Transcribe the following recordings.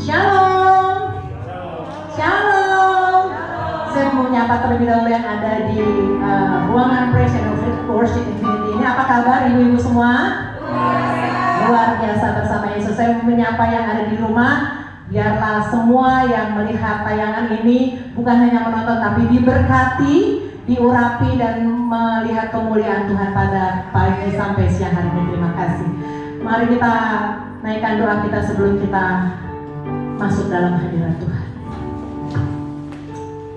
Shalom. Shalom. Saya mau nyapa terlebih dahulu yang ada di ruangan Praise and Worship Infinity ini. Apa kabar ibu-ibu semua? Luar biasa bersama Yesus. Saya menyapa yang ada di rumah. Biarlah semua yang melihat tayangan ini bukan hanya menonton tapi diberkati, diurapi dan melihat kemuliaan Tuhan pada pagi sampai siang hari ini. Terima kasih. Mari kita naikkan doa kita sebelum kita masuk dalam hadirat Tuhan.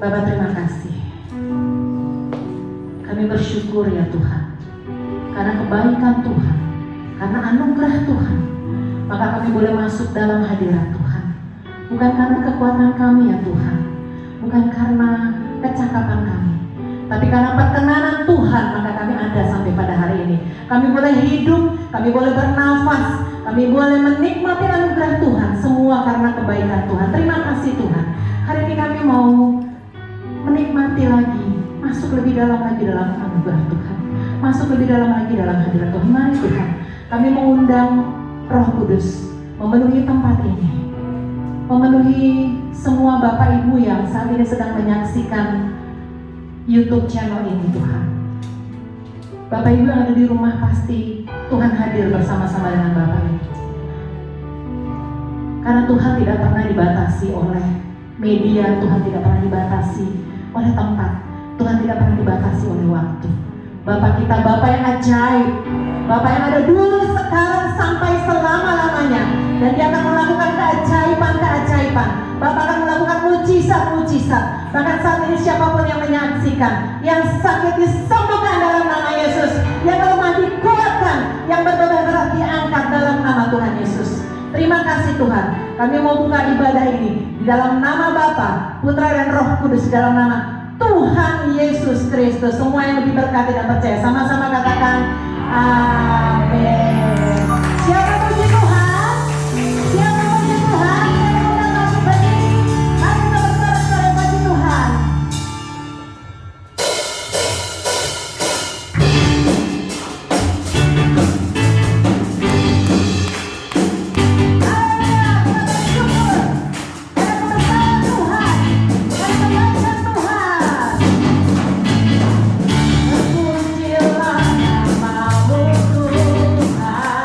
Bapa, terima kasih. Kami bersyukur ya Tuhan, karena kebaikan Tuhan, karena anugerah Tuhan, maka kami boleh masuk dalam hadirat Tuhan. Bukan karena kekuatan kami ya Tuhan, bukan karena kecakapan kami, tapi karena perkenanan Tuhan, maka kami ada sampai pada hari ini. Kami boleh hidup, kami boleh bernafas, kami boleh menikmati anugerah Tuhan, semua karena kebaikan Tuhan. Terima kasih Tuhan. Hari ini kami mau menikmati lagi, masuk lebih dalam lagi dalam anugerah Tuhan, masuk lebih dalam lagi dalam hadirat Tuhan. Mari Tuhan, kami mengundang Roh Kudus memenuhi tempat ini, memenuhi semua Bapak Ibu yang saat ini sedang menyaksikan YouTube channel ini Tuhan. Bapak Ibu yang ada di rumah pasti Tuhan hadir bersama-sama dengan Bapak Ibu. Karena Tuhan tidak pernah dibatasi oleh media, Tuhan tidak pernah dibatasi oleh tempat, Tuhan tidak pernah dibatasi oleh waktu. Bapak kita, Bapak yang ajaib, Bapak yang ada dulu, sekarang, sampai selama-lamanya. Dan Dia akan melakukan keajaiban-keajaiban. Bapak akan melakukan mujizat-mujizat. Bahkan saat ini siapapun yang menyaksikan, yang sakit disembuhkan dalam nama Yesus, yang lemah dikuatkan, yang berbeban diangkat dalam nama Tuhan Yesus. Terima kasih Tuhan. Kami mau buka ibadah ini di dalam nama Bapa, Putra dan Roh Kudus, di dalam nama Tuhan Yesus Kristus. Semua yang lebih berkati dan percaya sama-sama katakan amin. Siapa puji Tuhan? Siapa puji Tuhan? Saya undang masuk berdiri. Mari kita bersorak-sorai puji Tuhan. Pujilah namamu Tuhan.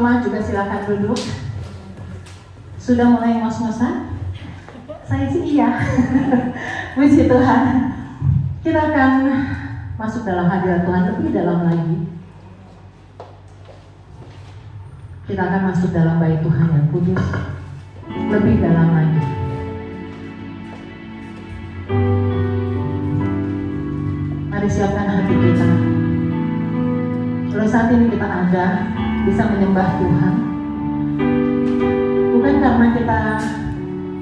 jemaat juga silakan duduk. Sudah mulai ngos-ngosan? Saya sih iya. Puji Tuhan. Kita akan masuk dalam hadirat Tuhan lebih dalam lagi. Kita akan masuk dalam bait Tuhan yang kudus lebih dalam lagi. Mari siapkan hati kita. Kalau saat ini kita ada bisa menyembah Tuhan, bukan karena kita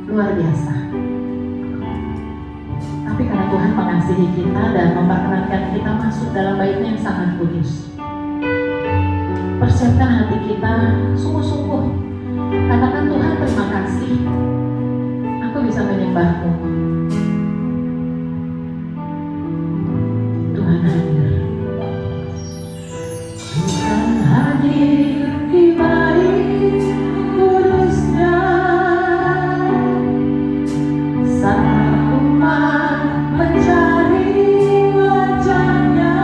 luar biasa, tapi karena Tuhan mengasihi kita dan memperkenankan kita masuk dalam bait-Nya yang sangat kudus. Persiapkan hati kita sungguh-sungguh. Katakan, Tuhan terima kasih, aku bisa menyembah-Mu. Tuhan hadir. Tuhan hadir di bait kudus-Nya. Saat umat mencari wajah-Nya,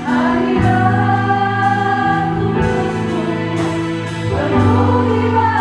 Hari Kudusmu penuhi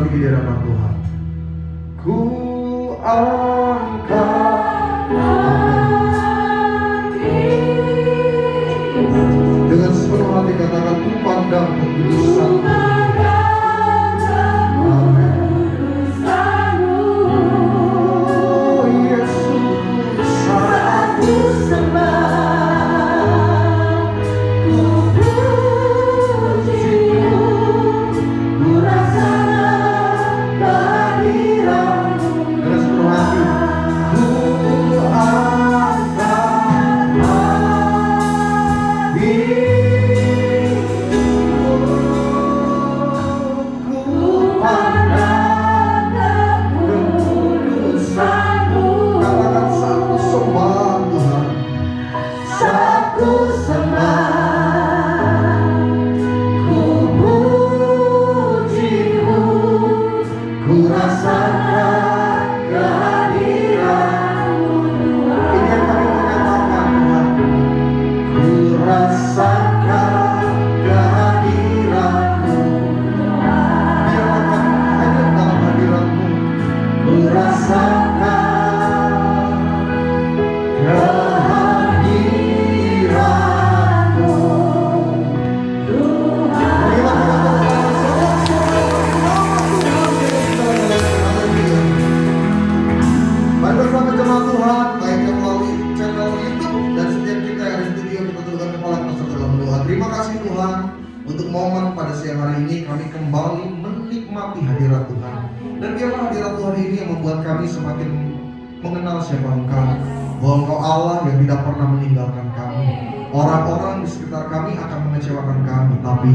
lagi di hadapan Tuhan. Ku angkat dengan sepenuh hati katakan, ku pandang kekudusan.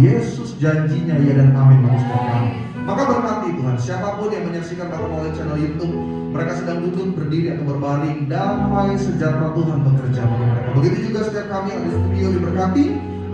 Yesus janjinya ya dan amin bagi setiap kami. Maka berkati Tuhan, siapapun yang menyaksikan melalui channel YouTube, mereka sedang duduk, berdiri atau berbaring, damai sejahtera Tuhan bekerja bagi mereka. Begitu juga setiap kami yang ada di studio diberkati,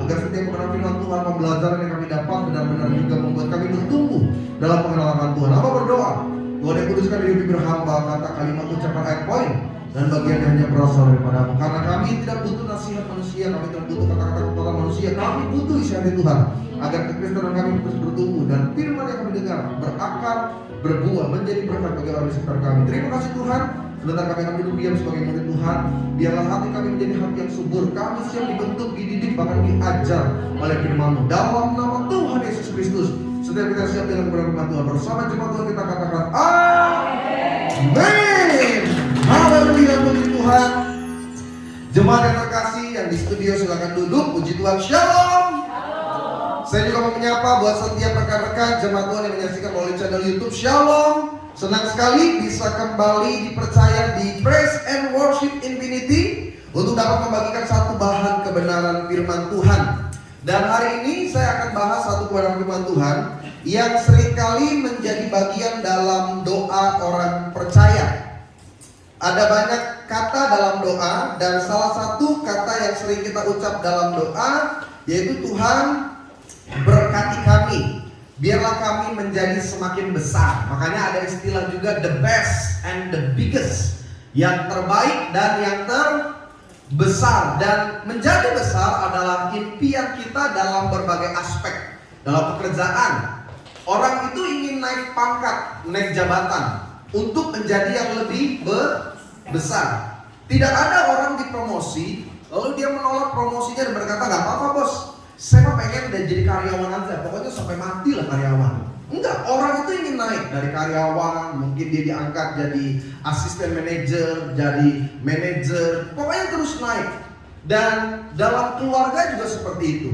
agar setiap kebenaran firman Tuhan, pembelajaran yang kami dapat benar-benar juga membuat kami bertumbuh dalam pengenalan Tuhan. Apa berdoa? Tuhan yang kuduskan hidup berhamba, kata kalimat ucapan ayat poin dan bagian yang hanya berasal daripadamu. Karena kami tidak butuh nasihat manusia, kami tidak butuh kata-kata kepala manusia, kami butuh isi hati Tuhan, agar kekristenan kami terus bertumbuh dan firman yang kami dengar berakar, berbuah, menjadi berkat bagi orang di sekitar kami. Terima kasih Tuhan. Sebentar kami akan duduk diam sebagai murid Tuhan. Biarlah hati kami menjadi hati yang subur. Kami siap dibentuk, dididik, bahkan diajar oleh firman-Mu. Dalam nama Tuhan Yesus Kristus, setiap kita siap dengan kebenaran firman Tuhan. Bersama jemaat Tuhan kita katakan amin. Haleluya, puji Tuhan. Jemaat yang terkasih yang di studio silakan duduk. Puji Tuhan, shalom. Saya juga mau menyapa buat setiap rekan-rekan jemaat Tuhan yang menyaksikan melalui channel YouTube, shalom. Senang sekali bisa kembali dipercaya di Praise and Worship Infinity untuk dapat membagikan satu bahan kebenaran firman Tuhan. Dan hari ini saya akan bahas satu kebenaran firman Tuhan yang seringkali menjadi bagian dalam doa orang percaya. Ada banyak kata dalam doa, dan salah satu kata yang sering kita ucap dalam doa yaitu Tuhan berkati kami, biarlah kami menjadi semakin besar. Makanya ada istilah juga the best and the biggest, yang terbaik dan yang terbesar. Dan menjadi besar adalah impian kita dalam berbagai aspek. Dalam pekerjaan, orang itu ingin naik pangkat, naik jabatan untuk menjadi yang lebih besar. Tidak ada orang dipromosi lalu dia menolak promosinya dan berkata, "Gak apa-apa bos, saya mah pengen udah jadi karyawan aja, pokoknya sampai mati lah karyawan." Enggak, orang itu ingin naik dari karyawan, mungkin dia diangkat jadi asisten manajer, jadi manajer, pokoknya terus naik. Dan dalam keluarga juga seperti itu.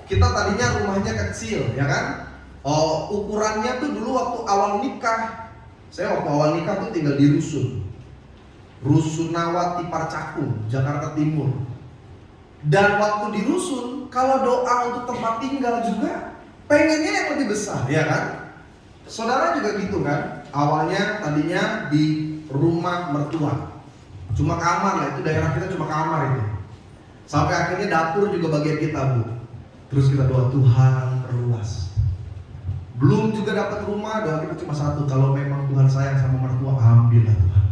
Kita tadinya rumahnya kecil, ya kan? Ukurannya tuh dulu waktu awal nikah, saya waktu awal nikah tuh tinggal di Rusunawati Parcakung, Jakarta Timur. Dan waktu di rusun, kalau doa untuk tempat tinggal juga pengennya yang lebih besar, ya kan? Saudara juga gitu kan? Awalnya tadinya di rumah mertua, cuma kamar lah, itu daerah kita cuma kamar itu. Sampai akhirnya dapur juga bagian kita, Bu. Terus kita doa, Tuhan perluas. Belum juga dapat rumah, doa kita cuma satu, kalau memang Tuhan sayang sama mertua, ambillah Tuhan.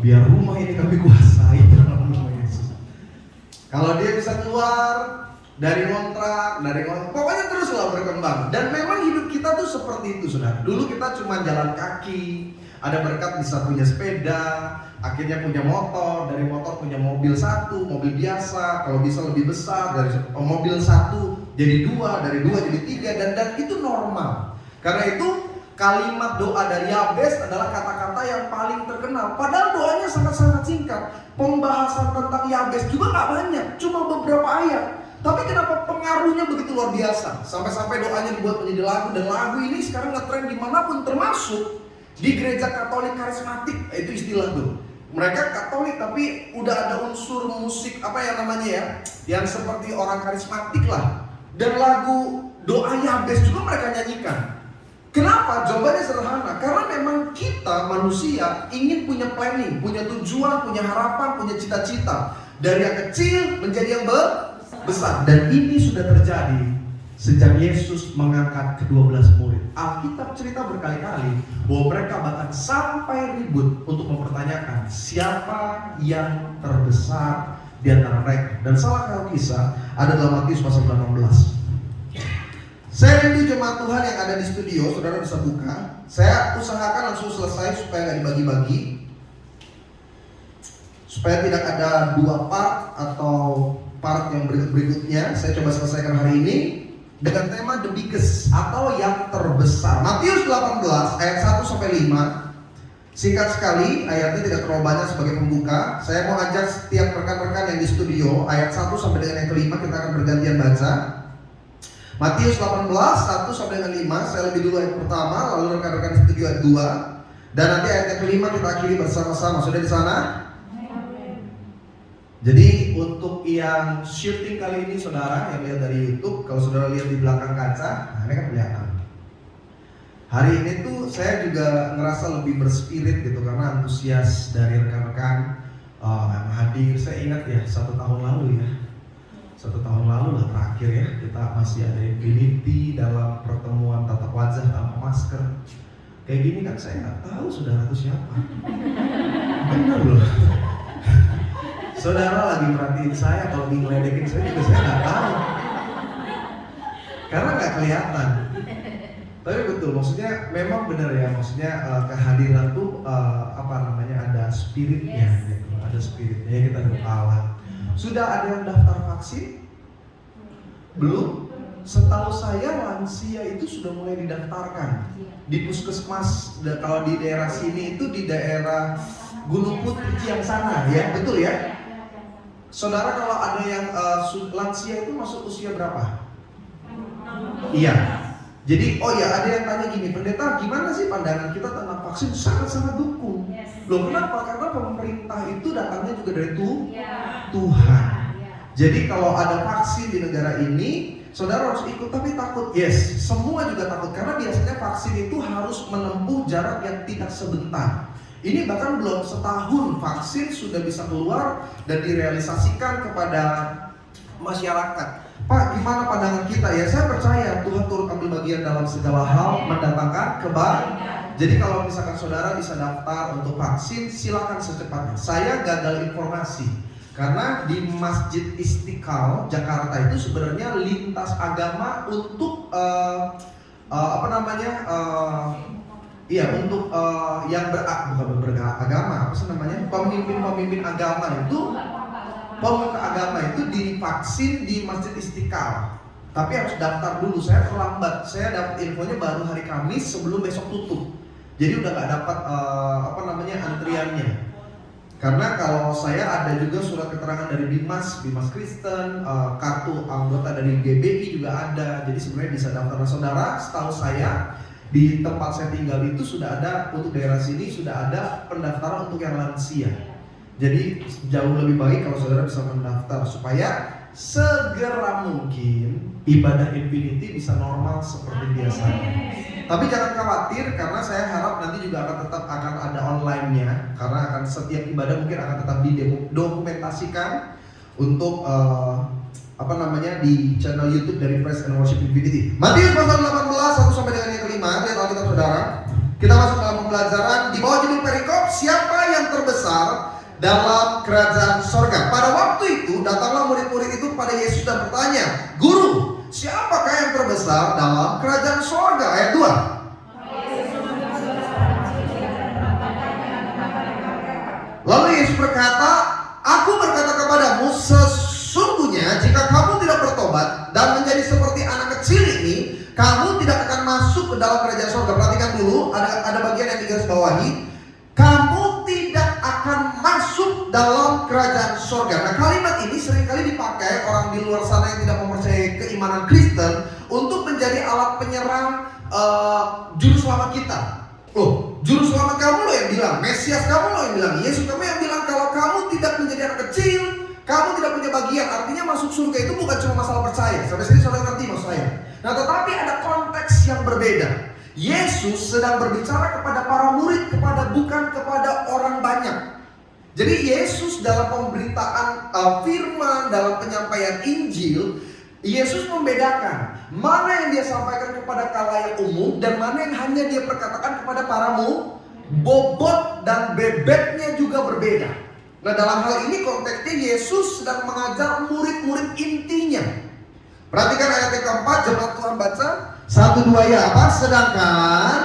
Biar rumah ini kami kuasai dalam nama Yesus. Kalau dia bisa keluar, dari kontrak, pokoknya teruslah berkembang. Dan memang hidup kita tuh seperti itu, saudara. Dulu kita cuma jalan kaki, ada berkat bisa punya sepeda, akhirnya punya motor, dari motor punya mobil satu, mobil biasa, kalau bisa lebih besar, dari mobil satu jadi dua, dari dua jadi tiga, dan itu normal. Karena itu kalimat doa dari Yabes adalah kata-kata yang paling terkenal. Padahal doanya sangat-sangat singkat. Pembahasan tentang Yabes juga gak banyak, cuma beberapa ayat. Tapi kenapa pengaruhnya begitu luar biasa? Sampai-sampai doanya dibuat menjadi lagu. Dan lagu ini sekarang ngetren dimanapun, termasuk di gereja Katolik karismatik. Itu istilah tuh. Mereka Katolik tapi udah ada unsur musik apa yang namanya ya, yang seperti orang karismatik lah. Dan lagu doa Yabes juga mereka nyanyikan. Kenapa? Jawabannya sederhana. Karena memang kita manusia ingin punya planning, punya tujuan, punya harapan, punya cita-cita. Dari yang kecil menjadi yang besar. Dan ini sudah terjadi sejak Yesus mengangkat ke-12 murid. Alkitab cerita berkali-kali bahwa mereka bahkan sampai ribut untuk mempertanyakan siapa yang terbesar di antara mereka. Dan salah satu kisah ada dalam Matius pasal 18. Saya rindu jemaat Tuhan yang ada di studio, saudara bisa buka. Saya usahakan langsung selesai supaya nggak dibagi-bagi, supaya tidak ada dua part atau part yang berikutnya. Saya coba selesaikan hari ini dengan tema the biggest atau yang terbesar. Matius 18 ayat 1 sampai 5. Singkat sekali, ayatnya tidak terlalu banyak sebagai pembuka. Saya mau ajak setiap rekan-rekan yang di studio ayat 1 sampai dengan yang kelima kita akan bergantian baca. Matius 18 1 sampai dengan 5. Saya lebih dulu ayat pertama, lalu rekan-rekan di studio ayat 2. Dan nanti ayat yang kelima kita akhiri bersama-sama. Sudah di sana? Jadi untuk yang syuting kali ini saudara yang lihat dari YouTube, kalau saudara lihat di belakang kaca, nah ini kan kelihatan. Hari ini tuh saya juga ngerasa lebih berspirit gitu karena antusias dari rekan-rekan yang hadir. Saya ingat ya 1 tahun lalu ya, 1 tahun lalu lah terakhir ya kita masih ada Infinity dalam pertemuan tatap wajah tanpa masker. Kayak gini kan saya nggak tahu saudara itu siapa. Bener loh. Saudara lagi merhatiin saya, kalau lagi ngeledekin saya juga saya nggak tahu, karena nggak kelihatan. Tapi betul, maksudnya memang benar ya, maksudnya kehadiran tuh ada spiritnya, gitu. Ada spiritnya kita berpahala. Sudah ada yang daftar vaksin? Belum? Setahu saya lansia itu sudah mulai didaftarkan di puskesmas. Kalau di daerah sini itu di daerah Gunung Putri Ciang sana, ya betul ya. Saudara kalau ada yang lansia itu masuk usia berapa? Iya. Jadi ada yang tanya gini, pendeta gimana sih pandangan kita tentang vaksin? Sangat-sangat dukung. Loh kenapa? Karena pemerintah itu datangnya juga dari Tuhan. Jadi kalau ada vaksin di negara ini, saudara harus ikut, tapi takut. Yes, semua juga takut karena biasanya vaksin itu harus menempuh jarak yang tidak sebentar. Ini bahkan belum setahun vaksin sudah bisa keluar dan direalisasikan kepada masyarakat. Pak, gimana pandangan kita ya? Saya percaya Tuhan turut ambil bagian dalam segala hal, mendatangkan kebaikan. Jadi kalau misalkan saudara bisa daftar untuk vaksin, silakan secepatnya. Saya gagal informasi karena di Masjid Istiqlal Jakarta itu sebenarnya lintas agama untuk untuk yang bukan beragama, apa sih namanya, pemimpin agama itu, pemuka agama itu divaksin di Masjid Istiqlal. Tapi harus daftar dulu. Saya terlambat. Saya dapat infonya baru hari Kamis sebelum besok tutup. Jadi udah nggak dapat antriannya. Karena kalau saya ada juga surat keterangan dari Bimas Kristen, kartu anggota dari GBI juga ada. Jadi sebenarnya bisa daftar. Nah, saudara, setahu saya di tempat saya tinggal itu sudah ada, untuk daerah sini sudah ada pendaftaran untuk yang lansia. Jadi jauh lebih baik kalau saudara bisa mendaftar supaya segera mungkin ibadah Infinity bisa normal seperti biasanya. Tapi jangan khawatir karena saya harap nanti juga akan ada online-nya, karena akan setiap ibadah mungkin akan tetap didokumentasikan untuk di channel YouTube dari Praise and Worship Infinity. Matius pasal 18 1 sampai dengan yang kelima, lihat Alkitab saudara. Kita masuk dalam pembelajaran di bawah judul perikop siapa yang terbesar dalam kerajaan sorga. Pada waktu itu datanglah murid-murid itu kepada Yesus dan bertanya, Guru, siapakah yang terbesar dalam kerajaan sorga? Ayat 2. Lalu Yesus berkata, Aku berkata kepadamu, sesungguhnya jika kamu tidak bertobat dan menjadi seperti anak kecil ini, kamu tidak akan masuk ke dalam kerajaan surga. Perhatikan dulu, ada bagian yang digaris bawahi. Kamu tidak akan masuk dalam kerajaan surga. Nah, kalimat ini seringkali dipakai orang di luar sana yang tidak mempercayai keimanan Kristen untuk menjadi alat penyerang juru selamat kita. Loh, juru selamat kamu loh yang bilang, Mesias kamu loh yang bilang, Yesus kamu yang bilang kalau kamu tidak menjadi anak kecil, kamu tidak punya bagian. Artinya masuk surga itu bukan cuma masalah percaya. Sampai sini saudara ngerti maksud saya. Nah, tetapi ada konteks yang berbeda. Yesus sedang berbicara kepada para murid, bukan kepada orang banyak. Jadi Yesus dalam pemberitaan firman, dalam penyampaian Injil, Yesus membedakan mana yang dia sampaikan kepada khalayak umum dan mana yang hanya dia perkatakan kepada para bobot dan bebeknya juga berbeda. Nah, dalam hal ini konteksnya Yesus sedang mengajar murid-murid intinya. Perhatikan ayat yang keempat, jemaat Tuhan baca 1-2 ya apa? Sedangkan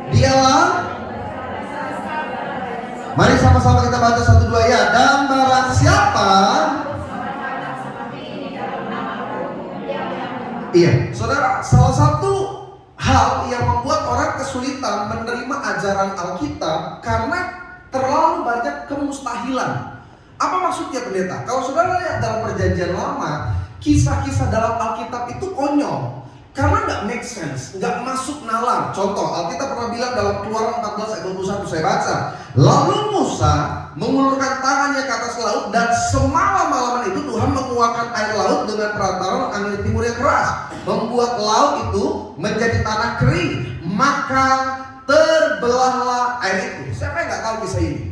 dialah, mari sama-sama kita baca 1-2 ya. Dan barang siapa, iya, saudara, salah satu hal yang membuat orang kesulitan menerima ajaran Alkitab karena terlalu banyak kemustahilan. Apa maksudnya pendeta? Kalau saudara lihat dalam perjanjian lama, kisah-kisah dalam Alkitab itu konyol karena nggak make sense, nggak masuk nalar. Contoh, Alkitab pernah bilang dalam Keluaran 14 ayat 21, saya baca, lalu Musa mengulurkan tangannya ke atas laut dan semalam-malaman itu Tuhan menguakkan air laut dengan perantaraan angin timur yang keras, membuat laut itu menjadi tanah kering, maka terbelahlah air itu. Siapa yang nggak tahu kisah ini?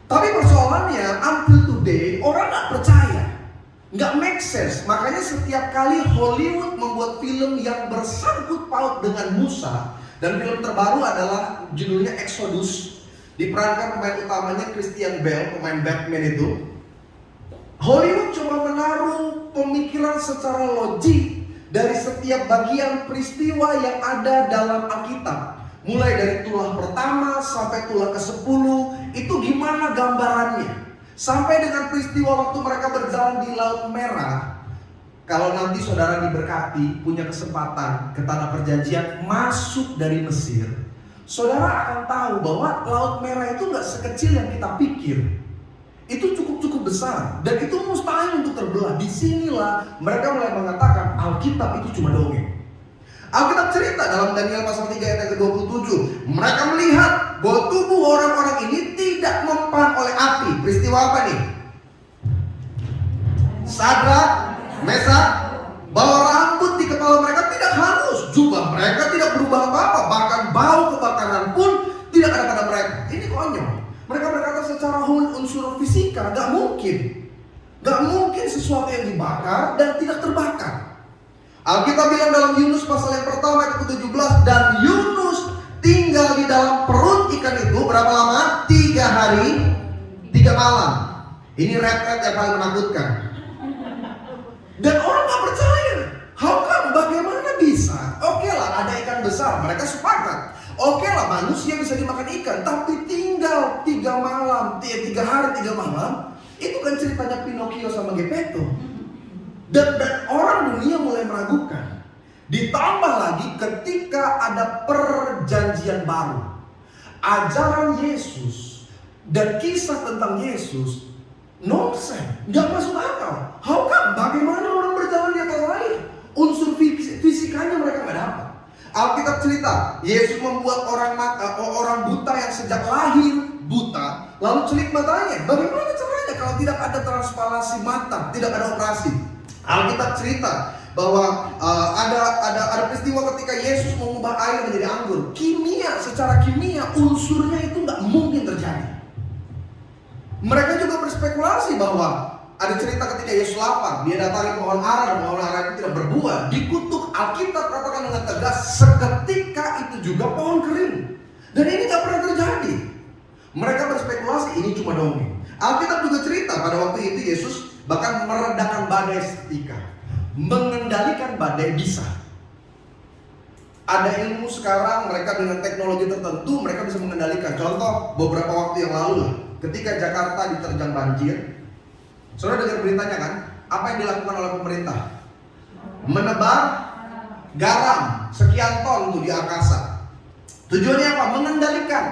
Tapi persoalannya, until today orang nggak percaya, nggak make sense. Makanya setiap kali Hollywood membuat film yang bersangkut paut dengan Musa, dan film terbaru adalah judulnya Exodus, diperankan pemain utamanya Christian Bale, pemain Batman itu. Hollywood cuma menaruh pemikiran secara logik dari setiap bagian peristiwa yang ada dalam Alkitab. Mulai dari tulah pertama sampai tulah ke-10, itu gimana gambarannya. Sampai dengan peristiwa waktu mereka berjalan di Laut Merah. Kalau nanti saudara diberkati, punya kesempatan ke tanah perjanjian, masuk dari Mesir, saudara akan tahu bahwa Laut Merah itu gak sekecil yang kita pikir. Itu cukup besar dan itu mustahil untuk terbelah. Disinilah mereka mulai mengatakan Alkitab itu cuma dongeng. Alkitab cerita dalam Daniel pasal 3 ayat ke-27, mereka melihat bahwa tubuh orang-orang ini tidak mempan oleh api. Peristiwa apa nih? Sadrak, Mesak, bahwa rambut di kepala mereka tidak hangus, jubah mereka tidak berubah apa-apa, bahkan bau kebakaran pun tidak ada pada mereka. Ini konyol. Mereka berkata secara unsur fisika gak mungkin sesuatu yang dibakar dan tidak terbakar. Alkitab bilang dalam Yunus pasal yang pertama ayat ke-17, dan Yunus tinggal di dalam perut ikan itu berapa lama? 3 hari 3 malam. Ini red yang paling menakutkan. Dan orang gak percaya. How come? Bagaimana bisa? Oke lah, ada ikan besar, mereka sepakat. Oke lah, manusia bisa dimakan ikan, tapi tinggal 3 malam, 3 hari 3 malam. Itu kan ceritanya Pinocchio sama Geppetto. Dan orang dunia mulai meragukan. Ditambah lagi ketika ada perjanjian baru, ajaran Yesus dan kisah tentang Yesus nonsense, gak masuk akal. How come? Bagaimana orang berjalan di atas air? Unsur fisikanya mereka gak dapat. Alkitab cerita Yesus membuat orang buta yang sejak lahir buta, lalu celik matanya. Bagaimana caranya kalau tidak ada transplantasi mata, tidak ada operasi? Alkitab cerita bahwa ada peristiwa ketika Yesus mengubah air menjadi anggur. Secara kimia unsurnya itu nggak mungkin terjadi. Mereka juga berspekulasi bahwa ada cerita ketika Yesus lapar, dia datangi pohon ara dan pohon ara itu tidak berbuah. Dikutuk, Alkitab katakan dengan tegas, seketika itu juga pohon kering. Dan ini gak pernah terjadi. Mereka berspekulasi ini cuma dongeng. Alkitab juga cerita pada waktu itu Yesus bahkan meredakan badai seketika. Mengendalikan badai bisa. Ada ilmu sekarang mereka dengan teknologi tertentu mereka bisa mengendalikan. Contoh beberapa waktu yang lalu lah, ketika Jakarta diterjang banjir. Saudara dengar beritanya kan? Apa yang dilakukan oleh pemerintah? Menebar garam sekian ton tuh di angkasa. Tujuannya apa? Mengendalikan.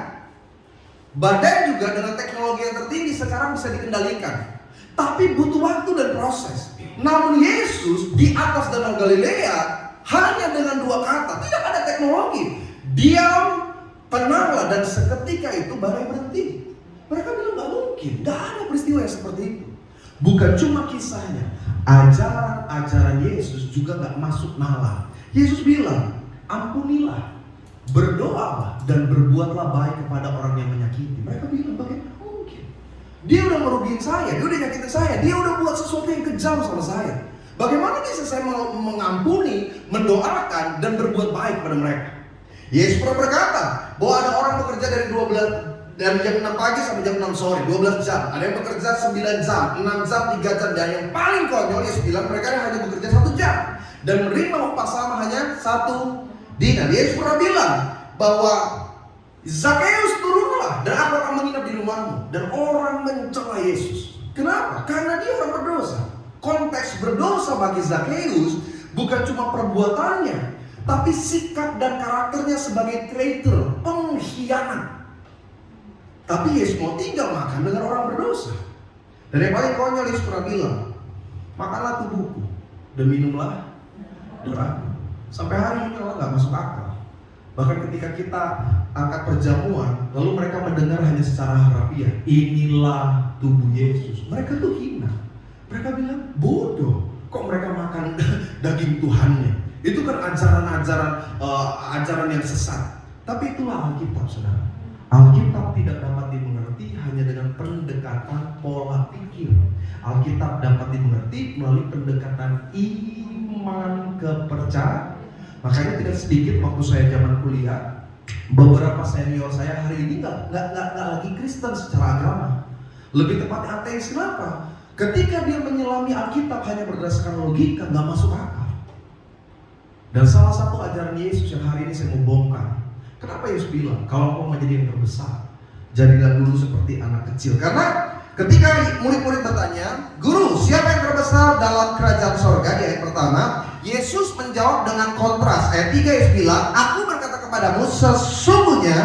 Badai juga dengan teknologi yang tertinggi sekarang bisa dikendalikan. Tapi butuh waktu dan proses. Namun Yesus di atas Danau Galilea hanya dengan 2 kata, tidak ada teknologi. Diam, tenanglah, dan seketika itu badai berhenti. Mereka bilang gak mungkin, gak ada peristiwa yang seperti itu. Bukan cuma kisahnya, ajaran-ajaran Yesus juga gak masuk nalar. Yesus bilang, ampunilah, berdoalah, dan berbuatlah baik kepada orang yang menyakiti. Mereka bilang, bagaimana mungkin? Dia udah merugiin saya, dia udah nyakitin saya, dia udah buat sesuatu yang kejam sama saya. Bagaimana bisa saya mengampuni, mendoakan, dan berbuat baik kepada mereka? Yesus pernah berkata bahwa ada orang bekerja dari jam 6 pagi sampai jam 6 sore, 12 jam. Ada yang bekerja 9 jam, 6 jam, 3 jam. Dan yang paling konyol, Yesus bilang mereka hanya bekerja 1 jam. Dan menerima upah sama hanya 1 dinar. Yesus pernah bilang bahwa Zakheus turunlah dan aku akan menginap di rumahmu. Dan orang mencela Yesus. Kenapa? Karena dia orang berdosa. Konteks berdosa bagi Zakheus bukan cuma perbuatannya, tapi sikap dan karakternya sebagai traitor, pengkhianat. Tapi Yesus mau tinggal makan dengan orang berdosa. Dan yang paling konyol, Yesus pernah bilang, makanlah tubuhku dan minumlah darahku. Sampai hari ini orang gak masuk akal. Bahkan ketika kita angkat perjamuan, lalu mereka mendengar hanya secara harafiah, inilah tubuh Yesus. Mereka tuh hina. Mereka bilang, bodoh, kok mereka makan daging Tuhannya. Itu kan ajaran yang sesat. Tapi itulah Alkitab, saudara. Alkitab tidak dapat dimengerti hanya dengan pendekatan pola pikir. Alkitab dapat dimengerti melalui pendekatan iman kepercayaan. Makanya tidak sedikit waktu saya zaman kuliah, beberapa senior saya hari ini nggak lagi Kristen secara agama. Lebih tepatnya ateis. Kenapa? Ketika dia menyelami Alkitab hanya berdasarkan logika, nggak masuk akal. Dan salah satu ajaran Yesus yang hari ini saya mau bongkar. Kenapa Yesus bilang, kalau kau mau jadi yang terbesar, jadilah dulu seperti anak kecil. Karena ketika murid-murid bertanya, Guru, siapa yang terbesar dalam kerajaan sorga? Di ayat pertama, Yesus menjawab dengan kontras. Ayat 3 Yesus bilang, aku berkata kepadamu, sesungguhnya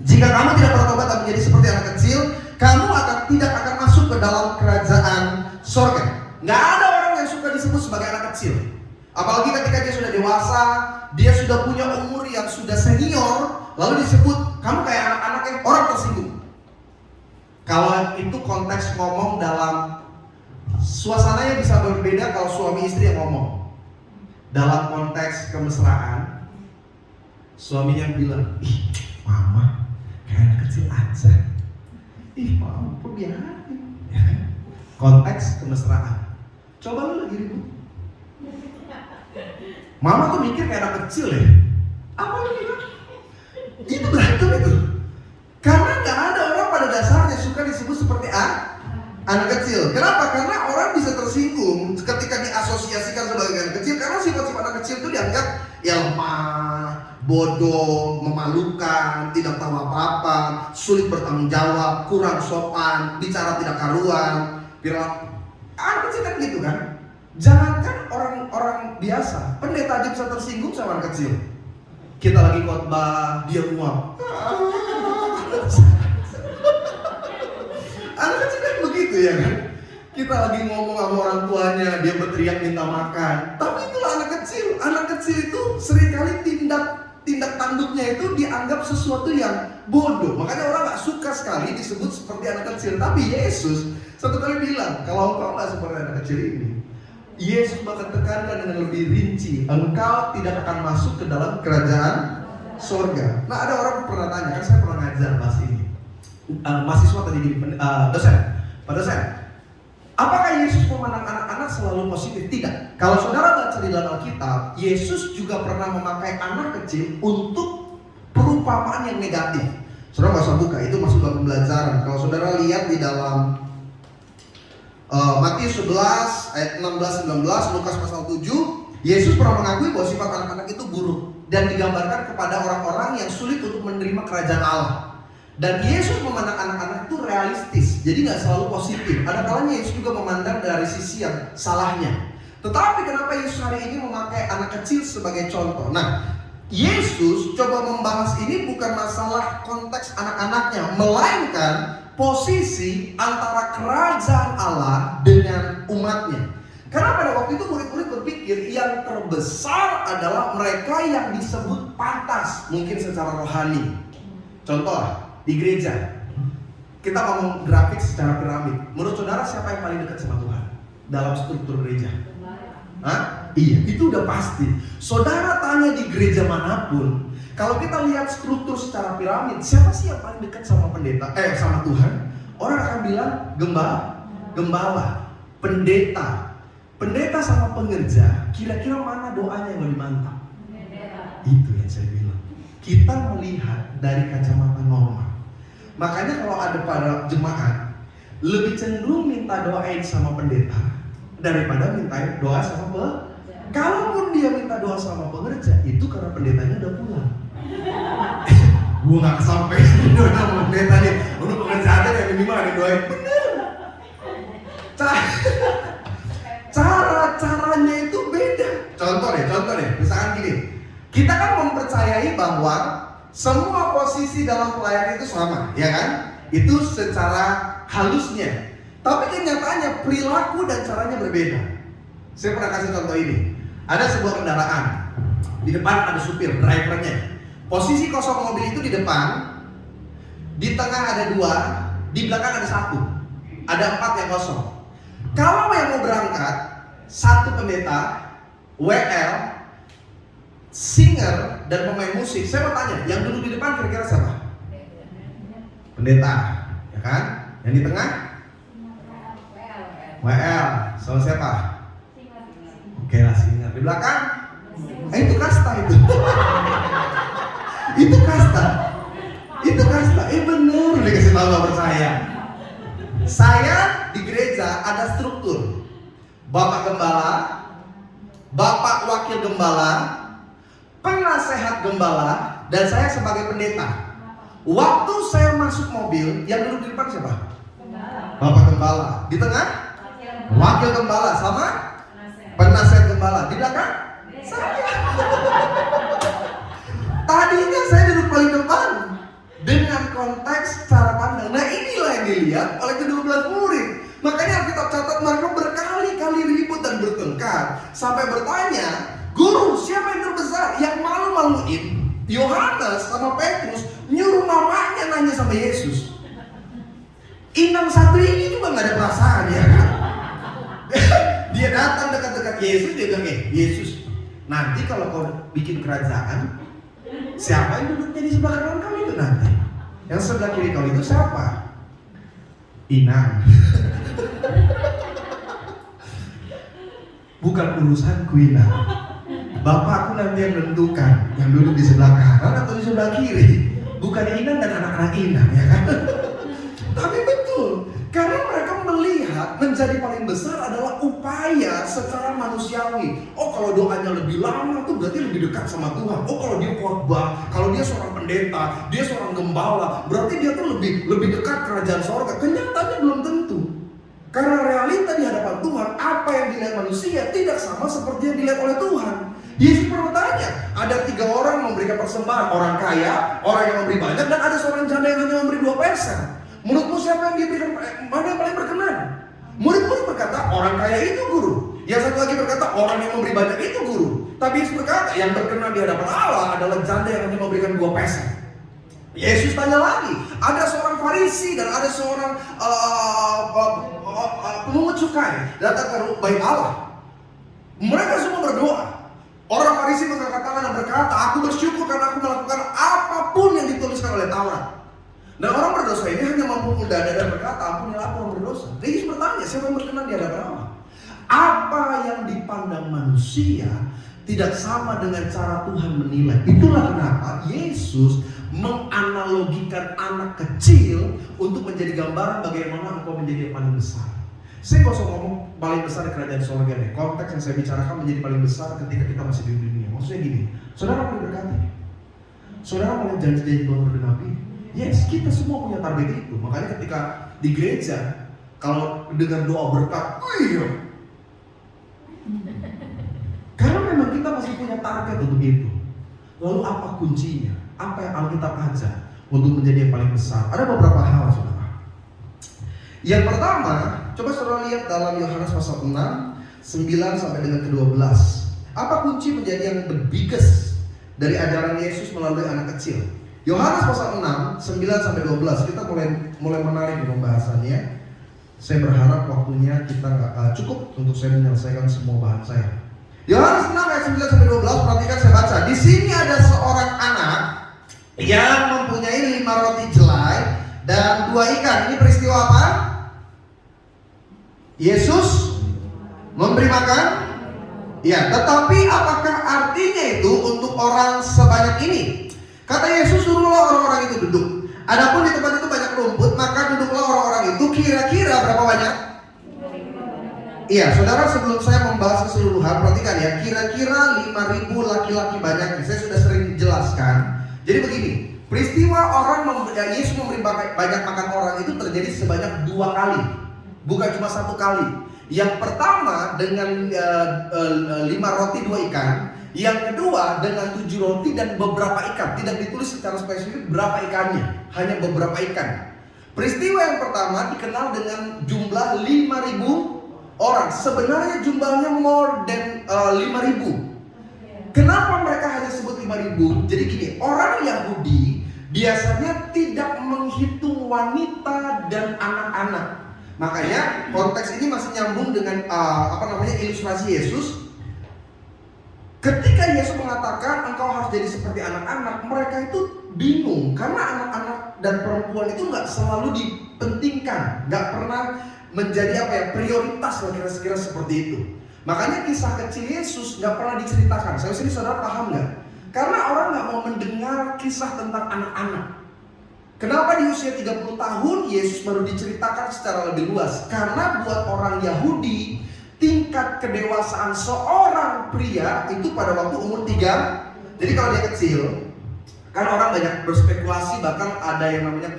jika kamu tidak bertobat dan menjadi seperti anak kecil, kamu tidak akan masuk ke dalam kerajaan sorga. Nggak ada orang yang suka disebut sebagai anak kecil. Apalagi ketika dia sudah dewasa, dia sudah punya umur yang sudah senior, lalu disebut, kamu kayak anak-anak yang orang tersinggung. Kalau itu konteks ngomong dalam suasananya bisa berbeda kalau suami istri yang ngomong. Dalam konteks kemesraan, suaminya bilang, ih mama kayak anak kecil aja. Ih mama perbiarin. Ya kan? Konteks kemesraan. Coba lu lagi ribut, mama tuh mikir kayak anak kecil ya. Apa lu bilang? Itu berantem itu. Karena gak ada orang pada dasarnya suka disebut seperti anak kecil. Kenapa? Karena orang bisa tersinggung ketika diasosiasikan sebagai anak kecil. Karena sifat-sifat anak kecil itu dianggap ya lemah, bodoh, memalukan, tidak tahu apa-apa, sulit bertanggung jawab, kurang sopan, bicara tidak karuan. Anak kecil kan gitu kan. Jangankan orang biasa, pendeta aja bisa tersinggung sama anak kecil. Kita lagi khotbah, dia nguap. Anak kecil kan begitu ya kan. Kita lagi ngomong sama orang tuanya, dia berteriak minta makan. Tapi itulah anak kecil. Anak kecil itu seringkali tindak tanduknya itu dianggap sesuatu yang bodoh. Makanya orang gak suka sekali disebut seperti anak kecil. Tapi Yesus satu kali bilang, kalau engkau gak seperti anak kecil ini, Yesus bahkan tekankan dengan lebih rinci, engkau tidak akan masuk ke dalam kerajaan sorga. Nah ada orang pernah tanya, kan saya pernah ngajar bahas ini. Mahasiswa tadi jadi dosen. Pak dosen, apakah Yesus memandang anak-anak selalu positif? Tidak. Kalau saudara baca di dalam Alkitab, Yesus juga pernah memakai anak kecil untuk perumpamaan perumpamaan yang negatif. Saudara nggak usah buka, itu masuk dalam pembelajaran. Kalau saudara lihat di dalam Matius 11 ayat 16-19, Lukas pasal 7, Yesus pernah mengakui bahwa sifat anak-anak itu buruk dan digambarkan kepada orang-orang yang sulit untuk menerima kerajaan Allah. Dan Yesus memandang anak-anak itu realistis, jadi nggak selalu positif. Ada kalanya Yesus juga memandang dari sisi yang salahnya. Tetapi kenapa Yesus hari ini memakai anak kecil sebagai contoh? Nah, Yesus coba membahas ini bukan masalah konteks anak-anaknya, melainkan posisi antara kerajaan Allah dengan umatnya. Karena pada waktu itu murid-murid berpikir yang terbesar adalah mereka yang disebut pantas, mungkin secara rohani. Contoh, di gereja kita ngomong grafik secara piramid. Menurut saudara siapa yang paling dekat sama Tuhan dalam struktur gereja? Hah? Iya, itu udah pasti. Saudara tanya di gereja manapun, kalau kita lihat struktur secara piramid, siapa sih yang paling dekat sama pendeta? Sama Tuhan? Orang akan bilang gembala, pendeta sama pengerja. Kira-kira mana doanya yang lebih mantap? Itu yang saya bilang. Kita melihat dari kacamata normal. Makanya kalau ada para jemaat lebih cenderung minta doain sama pendeta daripada minta doa sama kalaupun dia minta doa sama pengerja, itu karena pendetanya udah pulang. Gue gak kesampean doa sama pendeta nih. Udah pengerja aja yang minimal ada doain. Bener. Caranya itu beda. Contoh deh, misalkan gini. Kita kan mempercayai bahwa semua posisi dalam pelayanan itu sama, ya kan? Itu secara halusnya. Tapi kenyataannya perilaku dan caranya berbeda. Saya pernah kasih contoh ini. Ada sebuah kendaraan, di depan ada supir, drivernya. Posisi kosong mobil itu di depan, di tengah ada 2, di belakang ada 1. Ada 4 yang kosong. Kalau yang mau berangkat, 1 pendeta, WL, singer, dan pemain musik. Saya mau tanya, yang duduk di depan kira-kira siapa? Pendeta, ya kan? Yang di tengah? WL, sama siapa? Oke lah, singer. Di belakang? Itu kasta itu. Itu kasta. Bener, dikasih tahu gak percaya. Saya di gereja ada struktur. Bapak gembala, Bapak wakil gembala, penasehat gembala, dan saya sebagai pendeta. Waktu saya masuk mobil, yang duduk di depan siapa? Bapak gembala. Di tengah? Wakil gembala sama penasehat gembala. Di belakang? Saya. Tadinya saya duduk paling depan dengan konteks cara pandang. Nah, inilah yang dilihat oleh ke-12 murid. Makanya Alkitab catat mereka berkali-kali ribut dan bertengkar sampai bertanya, "Guru, siapa yang terbesar?" Yang malu-maluin Yohanes sama Petrus nyuruh mamanya nanya sama Yesus. Inang satu ini juga gak ada perasaan, ya kan? Dia datang dekat-dekat Yesus, dia bilang, Yesus, nanti kalau kau bikin kerajaan, siapa yang duduknya di sebelah kanan kau itu nanti? Yang sebelah kiri kau itu siapa? Inang. Bukan urusanku, Inang. Bapakku nanti yang menentukan yang duduk di sebelah kanan atau di sebelah kiri. Bukan Inang dan anak-anak Inang, ya kan? Tapi betul, karena mereka melihat menjadi paling besar adalah upaya secara manusiawi. Oh, kalau doanya lebih lama tuh berarti lebih dekat sama Tuhan. Oh, kalau dia khotbah, kalau dia seorang pendeta, dia seorang gembala, berarti dia tuh lebih dekat kerajaan sorga. Kenyataannya belum tentu. Karena realita di hadapan Tuhan, apa yang dilihat manusia tidak sama seperti yang dilihat oleh Tuhan. Yesus pernah tanya, ada 3 orang memberikan persembahan, orang kaya, orang yang memberi banyak, dan ada seorang janda yang hanya memberi 2 peser. Menurutmu siapa yang diberikan, mana yang paling berkenan? Murid-murid berkata, orang kaya itu guru. Yang satu lagi berkata, orang yang memberi banyak itu guru. Tapi Yesus berkata, yang berkenan di hadapan Allah adalah janda yang hanya memberikan 2 peser. Yesus tanya lagi, ada seorang Farisi dan ada seorang pemungut cukai datang ke bait Allah. Mereka semua berdoa. Orang Farisi mengangkat tangan dan berkata, aku bersyukur karena aku melakukan apapun yang dituliskan oleh Taurat. Dan orang berdosa ini hanya memukul dada dan berkata, ampunilah aku orang berdosa. Yesus bertanya, siapa yang berkenan di hadapan Allah? Apa yang dipandang manusia tidak sama dengan cara Tuhan menilai. Itulah kenapa Yesus menganalogikan anak kecil untuk menjadi gambaran bagaimana engkau menjadi yang paling besar. Saya nggak usah ngomong paling besar di kerajaan surga nih. Konteks yang saya bicarakan menjadi paling besar ketika kita masih di dunia. Maksudnya gini, saudara mau diberkati, saudara mau janji-janji Tuhan bergenapi. Yes, kita semua punya target itu. Makanya ketika di gereja, kalau dengan doa berkat, iya. Karena memang kita masih punya target untuk itu. Lalu apa kuncinya? Apa yang Alkitab ajar untuk menjadi yang paling besar? Ada beberapa hal, saudara. Yang pertama, coba saudara lihat dalam Yohanes pasal 6, 9 sampai dengan ke-12. Apa kunci menjadi yang the biggest dari ajaran Yesus melalui anak kecil? Yohanes pasal 6, 9 sampai 12. Kita mulai menarik di pembahasannya. Saya berharap waktunya kita nggak cukup untuk saya menyelesaikan semua bahan saya. Yohanes 6 ayat 9 sampai 12, perhatikan saya baca. Di sini ada seorang anak yang mempunyai 5 roti jelai dan 2 ikan. Ini peristiwa apa? Yesus memberi makan? Ya, tetapi apakah artinya itu untuk orang sebanyak ini? Kata Yesus, suruhlah orang-orang itu duduk. Adapun di tempat itu banyak rumput, maka duduklah orang-orang itu. Kira-kira berapa banyak? Iya, saudara, sebelum saya membahas keseluruhan, perhatikan ya. Kira-kira 5.000 laki-laki banyak. Saya sudah sering jelaskan. Jadi begini, peristiwa Yesus memberi banyak makan orang itu terjadi sebanyak 2 kali. Bukan cuma 1 kali. Yang pertama dengan 5 roti 2 ikan. Yang kedua dengan 7 roti dan beberapa ikan. Tidak ditulis secara spesifik berapa ikannya, hanya beberapa ikan. Peristiwa yang pertama dikenal dengan jumlah 5.000 orang. Sebenarnya jumlahnya more than 5.000. Kenapa mereka hanya sebut 5.000? Jadi gini, orang Yahudi biasanya tidak menghitung wanita dan anak-anak. Makanya konteks ini masih nyambung dengan ilustrasi Yesus. Ketika Yesus mengatakan engkau harus jadi seperti anak-anak, mereka itu bingung karena anak-anak dan perempuan itu nggak selalu dipentingkan, nggak pernah menjadi prioritas lah kira-kira seperti itu. Makanya kisah kecil Yesus nggak pernah diceritakan. Sampai sini saudara paham nggak? Karena orang nggak mau mendengar kisah tentang anak-anak. Kenapa di usia 30 tahun Yesus baru diceritakan secara lebih luas? Karena buat orang Yahudi, tingkat kedewasaan seorang pria itu pada waktu umur 3. Jadi kalau dia kecil, kan orang banyak berspekulasi, bahkan ada yang namanya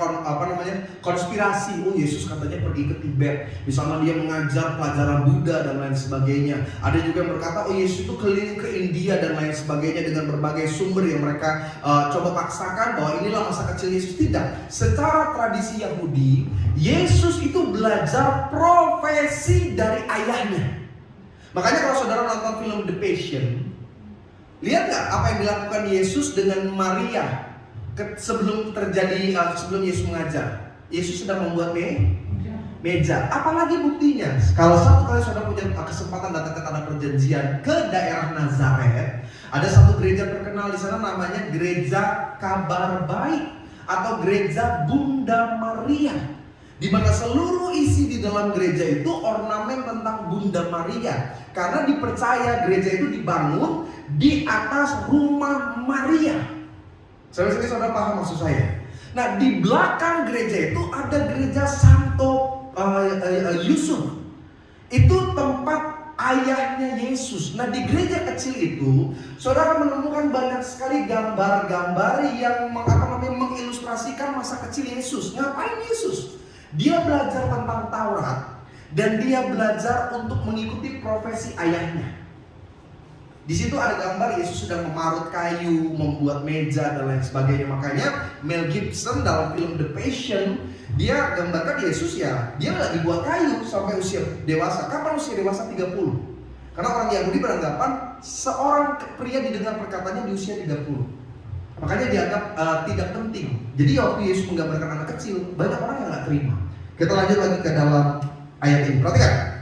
konspirasi. Oh, Yesus katanya pergi ke Tibet, misalnya dia mengajar pelajaran Buddha dan lain sebagainya. Ada juga yang berkata, oh Yesus itu keliling ke India dan lain sebagainya dengan berbagai sumber yang mereka coba paksakan bahwa inilah masa kecil Yesus. Tidak. Secara tradisi Yahudi, Yesus itu belajar profesi dari ayahnya. Makanya kalau saudara nonton film The Passion, lihat nggak apa yang dilakukan Yesus dengan Maria sebelum Yesus mengajar? Yesus sedang membuat meja. Apalagi buktinya? Kalau satu kali saudara punya kesempatan datang ke tanah perjanjian ke daerah Nazaret, ada satu gereja terkenal di sana namanya Gereja Kabar Baik atau Gereja Bunda Maria, di mana seluruh isi di dalam gereja itu ornamen tentang Bunda Maria, karena dipercaya gereja itu dibangun di atas rumah Maria. Sampai sini saudara paham maksud saya? Nah, di belakang gereja itu ada gereja Santo Yusuf. Itu tempat ayahnya Yesus. Nah, di gereja kecil itu saudara menemukan banyak sekali gambar-gambar yang mengilustrasikan masa kecil Yesus. Ngapain Yesus? Dia belajar tentang Taurat dan dia belajar untuk mengikuti profesi ayahnya. Di situ ada gambar Yesus sedang memarut kayu, membuat meja dan lain sebagainya. Makanya Mel Gibson dalam film The Passion, dia gambarkan Yesus dia lagi buat kayu sampai usia dewasa. Kapan usia dewasa? 30. Karena orang Yahudi beranggapan seorang pria didengar perkataannya di usia 30. Makanya dianggap tidak penting. Jadi waktu Yesus menggambarkan anak kecil, banyak orang yang nggak terima. Kita lanjut lagi ke dalam ayat ini. Perhatikan.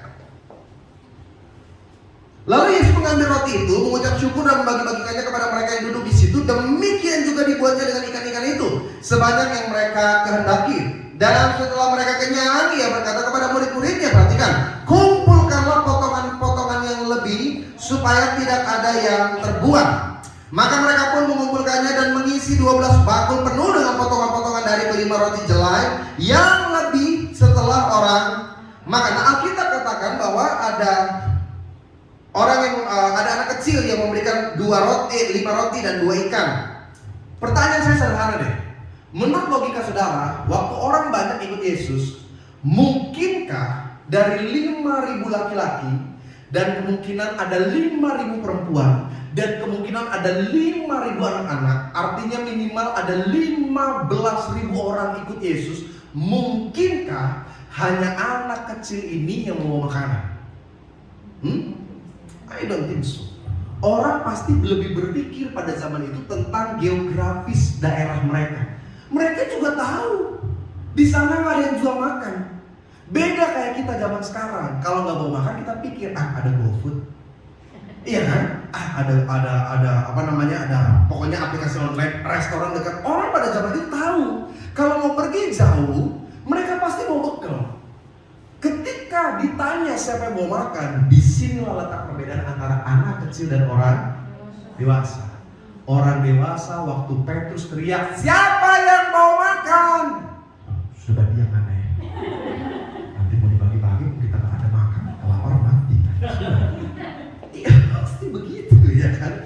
Lalu Yesus mengambil roti itu, mengucap syukur dan membagi-bagikannya kepada mereka yang duduk di situ. Demikian juga dibuatnya dengan ikan-ikan itu, sebanyak yang mereka kehendaki. Dan setelah mereka kenyang, ia berkata kepada murid-muridnya, perhatikan, kumpulkanlah potongan-potongan yang lebih supaya tidak ada yang terbuang. Maka mereka pun mengumpulkannya dan mengisi berisi 12 bakul penuh dengan potongan-potongan dari kelima roti jelai yang lebih setelah orang makan. Nah, Alkitab katakan bahwa ada orang yang ada anak kecil yang memberikan 5 roti dan 2 ikan. Pertanyaan saya sederhana deh. Menurut logika saudara, waktu orang banyak ikut Yesus, mungkinkah dari 5.000 laki-laki dan kemungkinan ada 5.000 perempuan dan kemungkinan ada 5.000 anak-anak, artinya minimal ada 15.000 orang ikut Yesus, mungkinkah hanya anak kecil ini yang mau makanan? I don't think so. Orang pasti lebih berpikir pada zaman itu tentang geografis daerah mereka. Mereka juga tahu di sana nggak ada yang jual makan. Beda kayak kita zaman sekarang. Kalau nggak mau makan kita pikir ada GoFood. Iya kan? Ada pokoknya aplikasi online restoran dekat. Orang pada zaman itu tahu kalau mau pergi jauh, mereka pasti mau bekal. Ketika ditanya siapa yang mau makan, disinilah letak perbedaan antara anak kecil dan orang dewasa. Orang dewasa waktu Petrus teriak, siapa yang mau makan? Sudah diam aneh. Nanti mau dibagi-bagi, kita nggak ada makan, kelaparan mati. Iya pasti begitu ya kan?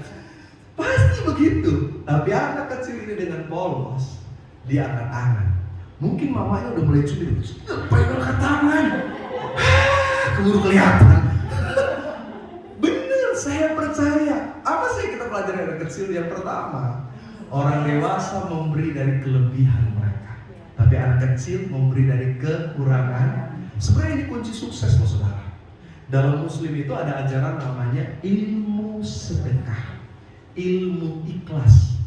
Pasti begitu. Tapi anak kecil ini dengan polos, dia akan angan. Mungkin mamanya udah mulai curi, pegang ke tangan, keburu kelihatan. Bener, saya percaya. Apa sih kita pelajari dari kecil? Yang pertama, orang dewasa memberi dari kelebihan mereka, tapi anak kecil memberi dari kekurangan. Sebenarnya ini kunci sukses loh saudara. Dalam Muslim itu ada ajaran namanya ilmu sedekah, ilmu ikhlas.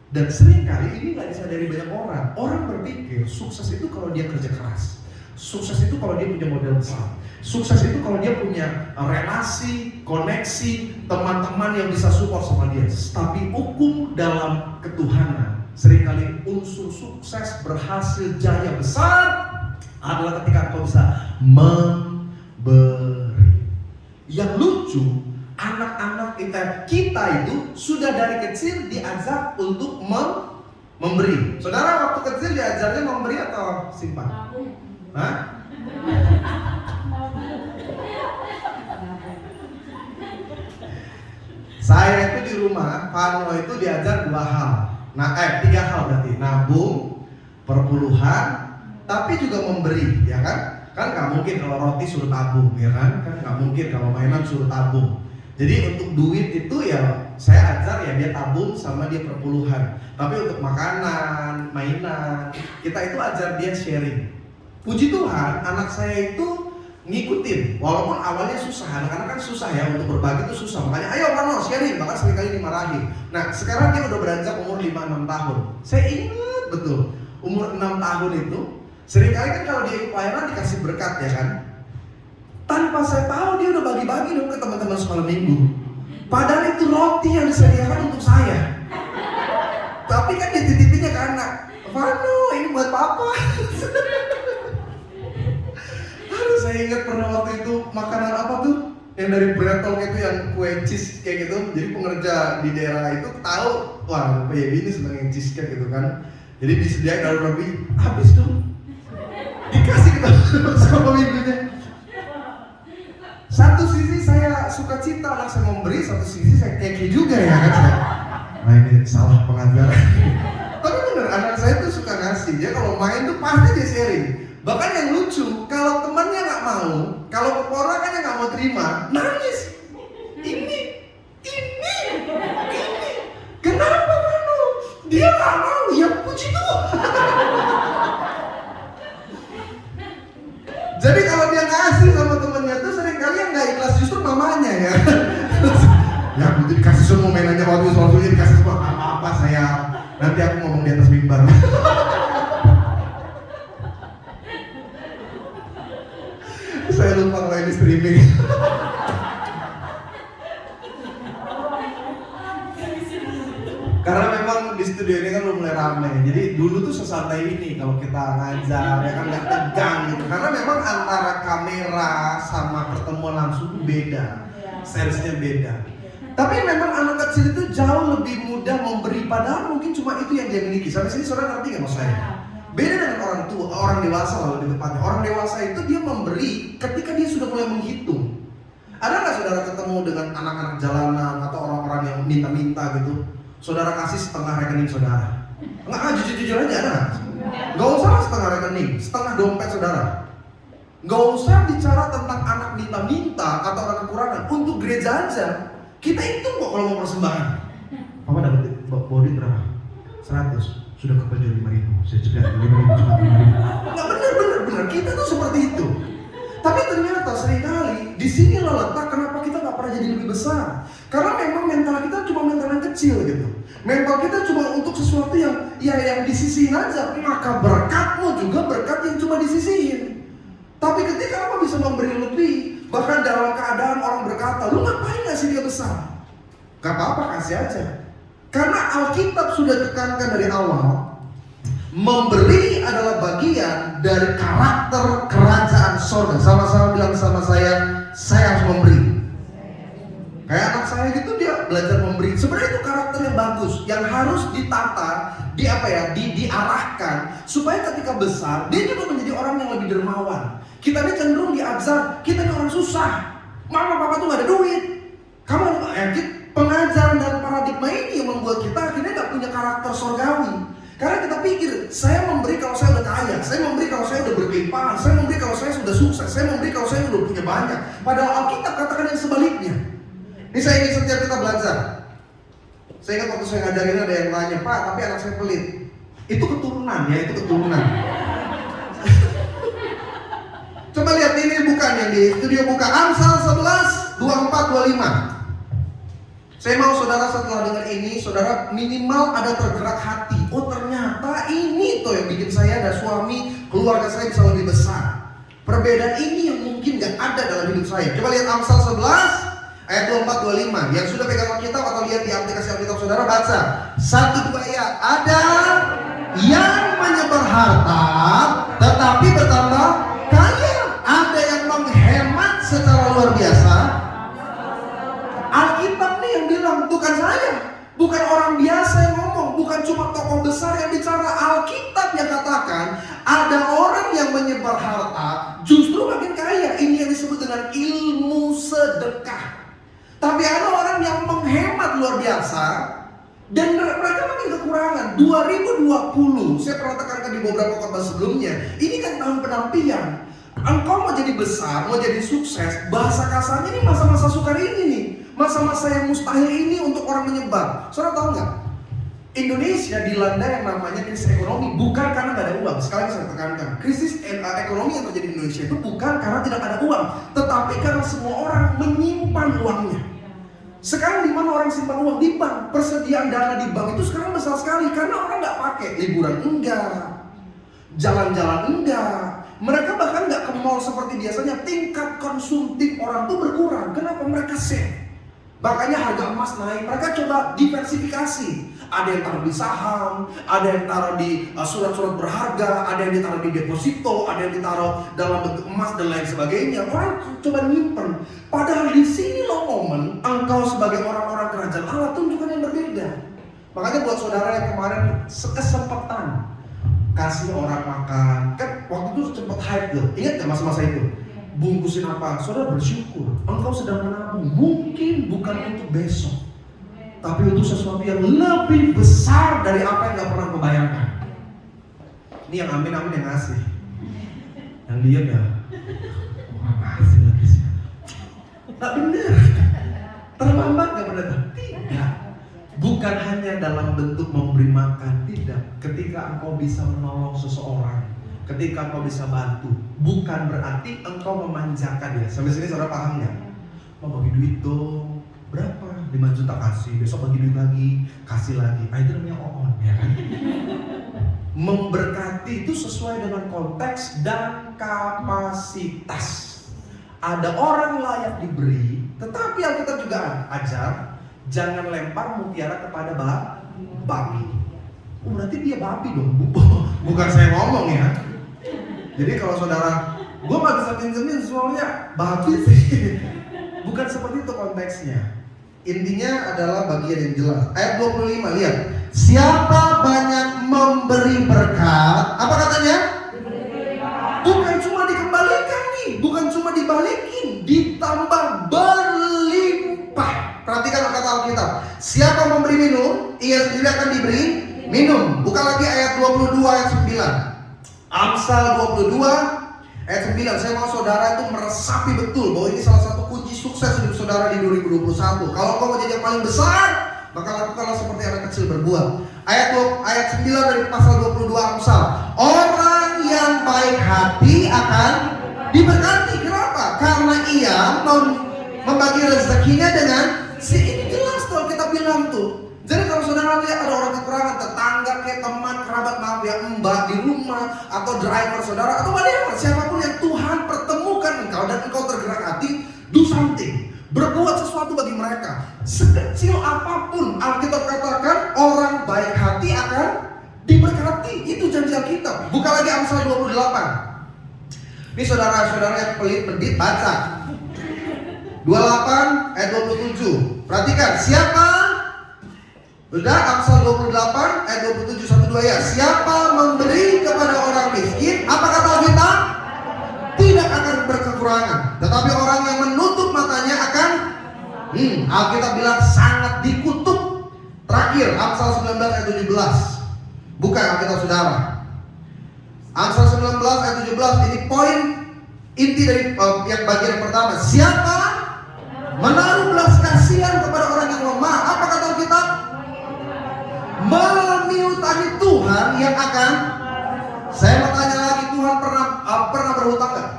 Dan seringkali ini nggak disadari banyak orang. Orang berpikir sukses itu kalau dia kerja keras, sukses itu kalau dia punya modal besar, sukses itu kalau dia punya relasi, koneksi, teman-teman yang bisa support sama dia. Tapi hukum dalam ketuhanan, seringkali unsur sukses, berhasil, jaya besar adalah ketika engkau bisa memberi. Yang lucu, anak-anak kita itu sudah dari kecil diajak untuk memberi. Saudara waktu kecil diajarnya memberi atau simpan? Hah? Saya itu di rumah, Pano itu diajar 2 hal. 3 hal berarti, nabung, perpuluhan, tapi juga memberi, ya kan? Kan nggak mungkin kalau roti suruh tabung, ya kan? Kan nggak mungkin kalau mainan suruh tabung. Jadi untuk duit itu ya saya ajar ya dia tabung sama dia perpuluhan. Tapi untuk makanan, mainan, kita itu ajar dia sharing. Puji Tuhan, anak saya itu ngikutin. Walaupun awalnya susah, anak-anak kan susah ya untuk berbagi itu susah. Makanya ayo Mano sharing, bahkan seringkali dimarahin. Nah sekarang dia udah beranjak umur 5-6 tahun. Saya ingat betul, umur 6 tahun itu seringkali kan kalau dia ikut pelayanan dikasih berkat ya kan. Tanpa saya tahu dia udah bagi-bagi dong ke teman-teman sekolah minggu. Padahal itu roti yang disediakan untuk saya. Tapi kan dititipinnya ke anak. Vano, ini buat papa. Aduh, saya ingat pernah waktu itu makanan apa tuh? Yang dari Bretol itu yang kue cheese kayak gitu. Jadi pengerja di daerah itu tahu, wah baby ini seneng yang cheesecake gitu kan. Jadi disediakan dalam roti, habis dong. Dikasih ke teman sekolah minggunya. Satu sisi saya suka cita anak saya memberi, satu sisi saya keki juga ya kan saya. Nah ini salah pengajaran. Tapi bener anak saya tuh suka ngasih. Dia kalau main tuh pasti dia sharing. Bahkan yang lucu, kalau temannya nggak mau, kalau keponakannya nggak mau terima, nangis. Ini. Kenapa Mano? Dia nggak mau, ya puji Tuhan. Jadi kalau dia ngasih sama temennya tuh seringkali yang nggak ikhlas justru mamanya ya. Ya aku dikasih semua mainannya waktu dikasih semua apa saya. Nanti aku ngomong di atas mimbar. Saya lupa kalau ini streaming. Karena memang di studio ini kan udah mulai ramai. Jadi dulu tuh sesantai ini kalau kita ngajar ya kan nggak tegang gitu. Karena memang antara kamera sama pertemuan langsung tuh beda, seriesnya beda. Tapi memang anak kecil itu jauh lebih mudah memberi, padahal mungkin cuma itu yang dia miliki. Sampai sini saudara ngerti nggak maksud saya? Beda dengan orang tua, orang dewasa lah lebih tepatnya. Orang dewasa itu dia memberi ketika dia sudah mulai menghitung. Ada nggak saudara ketemu dengan anak-anak jalanan atau orang-orang yang minta-minta gitu? Saudara kasih setengah rekening saudara. Enggak, jujur-jujur aja ada nggak? Nggak usah lah setengah rekening, setengah dompet saudara. Nggak usah bicara tentang anak minta-minta atau orang kekurangan. Untuk gereja aja, kita hitung kok kalau mau persembahan. Papa dapat body berapa? 100. Sudah kepenjual 5.000. Saya cegah 5.000 cuma 5.000. Nggak benar. Kita tuh seperti itu. Tapi ternyata seringkali di sini letak kenapa kita nggak pernah jadi lebih besar. Karena memang mental kita cuma mental yang kecil gitu. Mental kita cuma untuk sesuatu yang disisihin aja. Maka berkatmu juga berkat yang cuma disisihin. Tapi ketika apa bisa memberi lebih, bahkan dalam keadaan orang berkata, lu ngapain ngasih dia besar? Gak apa-apa, kasih aja. Karena Alkitab sudah tekankan dari awal, memberi adalah bagian dari karakter kerajaan sorga. Sama-sama bilang sama saya harus memberi. Kayak anak saya gitu, dia belajar memberi. Sebenarnya itu karakter yang bagus, yang harus ditata, diarahkan supaya ketika besar dia juga menjadi orang yang lebih dermawan. Kita ini cenderung diajar, kita ini orang susah. Mama papa tuh gak ada duit. Kamu pengajaran dan paradigma ini yang membuat kita akhirnya gak punya karakter surgawi. Karena kita pikir, saya memberi kalau saya udah kaya, saya memberi kalau saya udah berkelimpahan, saya memberi kalau saya sudah sukses, saya memberi kalau saya udah punya banyak. Padahal Alkitab katakan yang sebaliknya. Ini saya ingin setiap kita belajar. Saya ingat waktu saya ngajarin ada yang nanya, Pak, tapi anak saya pelit. Itu keturunan ya, itu keturunan. Coba lihat ini bukan yang di studio buka Amsal 11, 24, 25. Saya mau saudara setelah dengar ini, saudara minimal ada tergerak hati. Oh ternyata ini tuh yang bikin saya dan suami, keluarga saya bisa lebih besar. Perbedaan ini yang mungkin gak ada dalam hidup saya. Coba lihat Amsal 11, ayat 24, 25. Yang sudah pegang Alkitab atau lihat di aplikasi Alkitab saudara, baca 1-2 ayat. Ada yang menyebar harta tetapi bertambah kaya. Ada yang menghemat secara luar biasa. Alkitab nih yang bilang, bukan saya, bukan orang biasa yang ngomong, bukan cuma tokoh besar yang bicara. Alkitab yang katakan ada orang yang menyebar harta justru makin kaya. Ini yang disebut dengan ilmu sedekah. Tapi ada orang yang menghemat luar biasa dan mereka makin kekurangan. 2020, saya pernah tekankan di beberapa khotbah sebelumnya, ini kan tahun penampian. Engkau mau jadi besar, mau jadi sukses, bahasa kasarnya ini masa-masa sukar ini nih, masa-masa yang mustahil ini untuk orang menyebar. Saudara tahu nggak? Indonesia dilanda yang namanya krisis ekonomi, bukan karena nggak ada uang. Sekali lagi saya tekankan, krisis ekonomi yang terjadi di Indonesia itu bukan karena tidak ada uang, tetapi karena semua orang menyimpan uangnya. Sekarang di mana orang simpan uang? Di bank. Persediaan dana di bank itu sekarang besar sekali karena orang nggak pakai, liburan enggak, jalan-jalan enggak. Mereka bahkan nggak ke mall seperti biasanya. Tingkat konsumtif orang tuh berkurang. Kenapa? Mereka save. Makanya harga emas naik. Mereka coba diversifikasi. Ada yang taruh di saham, ada yang taruh di surat-surat berharga, ada yang ditaruh di deposito, ada yang ditaruh dalam bentuk emas dan lain sebagainya. Orang coba nyimpen. Padahal di sini loh momen engkau sebagai orang-orang kerajaan Allah tunjukkan yang berbeda. Makanya buat saudara yang kemarin kesempatan kasih orang makan, kan waktu itu sempat hype tuh, ingat gak masa-masa itu? Bungkusin apa? Saudara bersyukur, engkau sedang menabung, mungkin bukan untuk besok, tapi untuk sesuatu yang lebih besar dari apa yang gak pernah kau bayangkan. Ini yang amin-amin yang ngasih, yang diam ya, ngasih lagi sih. Tak bener, terlambat gak mendatang? Tidak. Bukan hanya dalam bentuk memberi makan, tidak. Ketika engkau bisa menolong seseorang, ketika engkau bisa bantu, bukan berarti engkau memanjakan dia. Sampai sini saudara paham nggak? Mau bagi duit dong, berapa? 5 juta kasih, besok bagi duit lagi, kasih lagi. Itu namanya on, ya kan? Memberkati itu sesuai dengan konteks dan kapasitas. Ada orang layak diberi, tetapi Alkitab juga ajar, jangan lempar mutiara kepada babi. Oh, berarti dia babi dong. Bukan saya ngomong ya. Jadi kalau saudara, gue gak bisa pinjemin soalnya babi sih. Bukan seperti itu konteksnya. Intinya adalah bagian yang jelas. Ayat 25, lihat. Siapa banyak memberi berkat, apa katanya? Bukan cuma dikembalikan nih, bukan cuma dibalikin, ditambah berlimpah. Perhatikan kata Alkitab. Siapa memberi minum, ia sendiri akan diberi minum. Bukan lagi ayat 22 ayat 9. Amsal 22 ayat 9. Saya mau saudara itu meresapi betul bahwa ini salah satu kunci sukses hidup saudara di 2021. Kalau kau mau jadi yang paling besar, maka lakukanlah seperti anak kecil berbuat. Ayat 9 dari pasal 22 Amsal. Orang yang baik hati akan diberkati. Kenapa? Karena ia membagi rezekinya dengan ini jelas tuh kita bilang tuh. Jadi kalau saudara lihat ada orang kekurangan, tetangga, kayak teman, kerabat, maaf ya, mbak di rumah, atau driver saudara, atau whatever, siapapun yang Tuhan pertemukan engkau dan engkau tergerak hati, do something. Berbuat sesuatu bagi mereka. Sekecil apapun, Alkitab katakan orang baik hati akan diberkati. Itu janji Alkitab. Buka lagi Amsal 28. Ini saudara-saudara yang pelit pedit baca 28 ayat 27. Perhatikan, siapa? Udah, Amsal 28 ayat 27 12 ya. Siapa memberi kepada orang miskin, apa kata kita? Tidak akan berkekurangan. Tetapi orang yang menutup matanya akan Alkitab bilang sangat dikutuk. Terakhir, Amsal 19 ayat 17. Buka Alkitab saudara. Amsal 19 ayat 17, ini poin inti dari yang bagian yang pertama. Siapa menaruh belas kasihan kepada orang yang lemah, apa kata Alkitab? Memiutangi Tuhan yang akan. Saya mau tanya lagi, Tuhan pernah berhutang gak?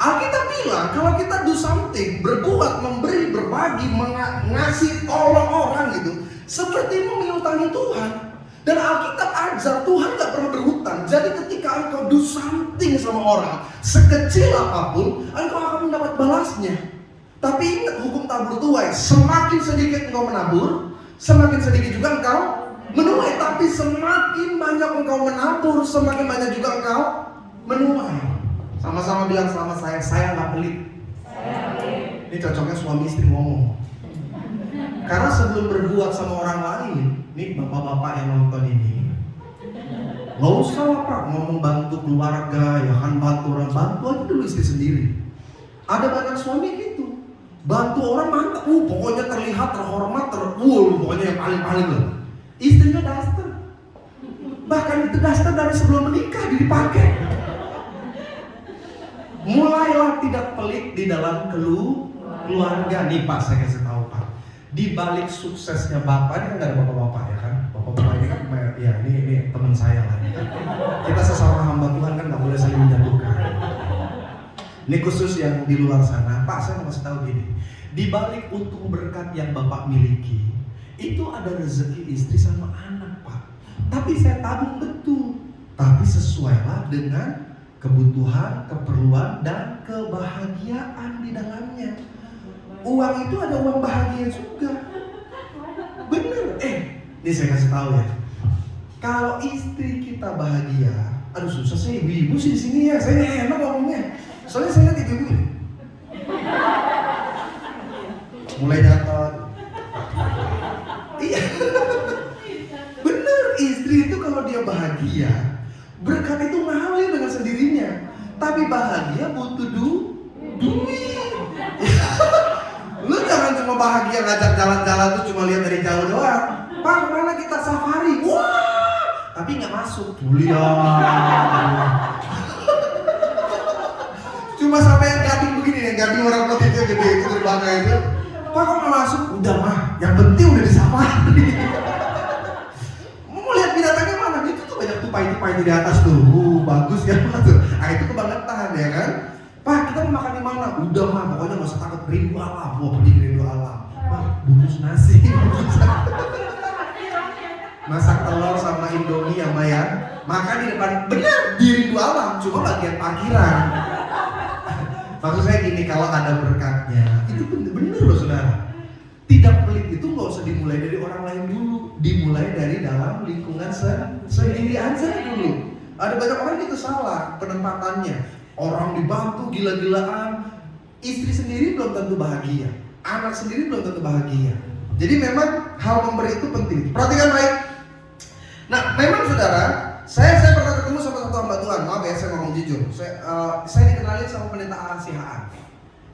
Alkitab bilang kalau kita do something, berbuat, memberi, berbagi, ngasih tolong orang gitu, seperti memiutangi Tuhan. Dan Alkitab ajar Tuhan gak pernah berhutang. Jadi ketika engkau do something sama orang, sekecil apapun, engkau akan mendapat balasnya. Tapi ingat hukum tabur tuai, semakin sedikit engkau menabur, semakin sedikit juga engkau menuai. Tapi semakin banyak engkau menabur, semakin banyak juga engkau menuai. Sama-sama bilang sama saya nggak pelit. Ini cocoknya suami istri ngomong. Karena sebelum berbuat sama orang lain, nih bapak-bapak yang nonton ini, nggak usah lah Pak ngomong bantu keluarga, ya kan bantu orang, bantu aja dulu istri sendiri. Ada banyak suami gitu. Bantu orang mantap, pokoknya terlihat terhormat, pokoknya yang paling-paling lah. Istrinya daster, bahkan itu daster dari sebelum menikah dipakai. Mulailah tidak pelit di dalam keluarga. Nih Pak, saya kasih tahu Pak, di balik suksesnya Bapak, ini kan gak ada bapak-bapak ya kan. Bapak-bapak ini kan, ya ini teman saya lah ya kan? Kita sesama hamba Tuhan kan gak boleh saling menjatuhkan. Ini khusus yang di luar sana. Pak, saya mau kasih tahu gini, di balik untung berkat yang Bapak miliki, itu ada rezeki istri sama anak Pak. Tapi saya tabung betul, tapi sesuailah dengan kebutuhan, keperluan, dan kebahagiaan di dalamnya. Uang itu ada uang bahagia juga. Bener. Ini saya kasih tahu ya. Kalau istri kita bahagia, aduh susah saya ibu-ibu sih di sini ya. Saya enak ngomongnya. Soalnya saya lihat ibu-ibu nih. Mulai nyatot. Iya. Bener, istri itu kalau dia bahagia, berkat itu ngalir dengan sendirinya. Tapi bahagia butuh duit. Lu jangan cuma bahagia ngajak jalan-jalan tuh cuma lihat dari jauh doang. Pak, mana kita safari? Wah, tapi nggak masuk. Cuma sampai yang gading begini, yang gading orang putihnya gede itu terbangnya itu. Pak, kok nggak masuk? Udah mah, yang penting udah di safari. Mau lihat binatangnya mana? Itu tuh banyak tupai-tupai di atas tuh. Bagus ya tuh. Ah itu kebangetan ya kan? Pak, kita mau makan di mana? Udah mah, pokoknya nggak usah takut, rindu alam. Wah, pergi rindu alam. Pak, bungkus nasi. Masak telur sama Indomie ya Mbak ya. Makan di depan, bener di rindu alam, cuma bagian parkiran. Maksud saya gini, kalau ada berkatnya, itu bener loh saudara. Tidak pelit itu nggak usah dimulai dari orang lain dulu, dimulai dari dalam lingkungan sendiri aja dulu. Ada banyak orang itu salah penempatannya. Orang dibantu gila-gilaan, istri sendiri belum tentu bahagia. anak sendiri belum tentu bahagia. Jadi memang hal memberi itu penting. Perhatikan baik. Nah, memang saudara, saya pernah ketemu sama satu hamba Tuhan. Maaf ya, saya ngomong jujur. Saya dikenalin sama pendeta Alan Sihaan.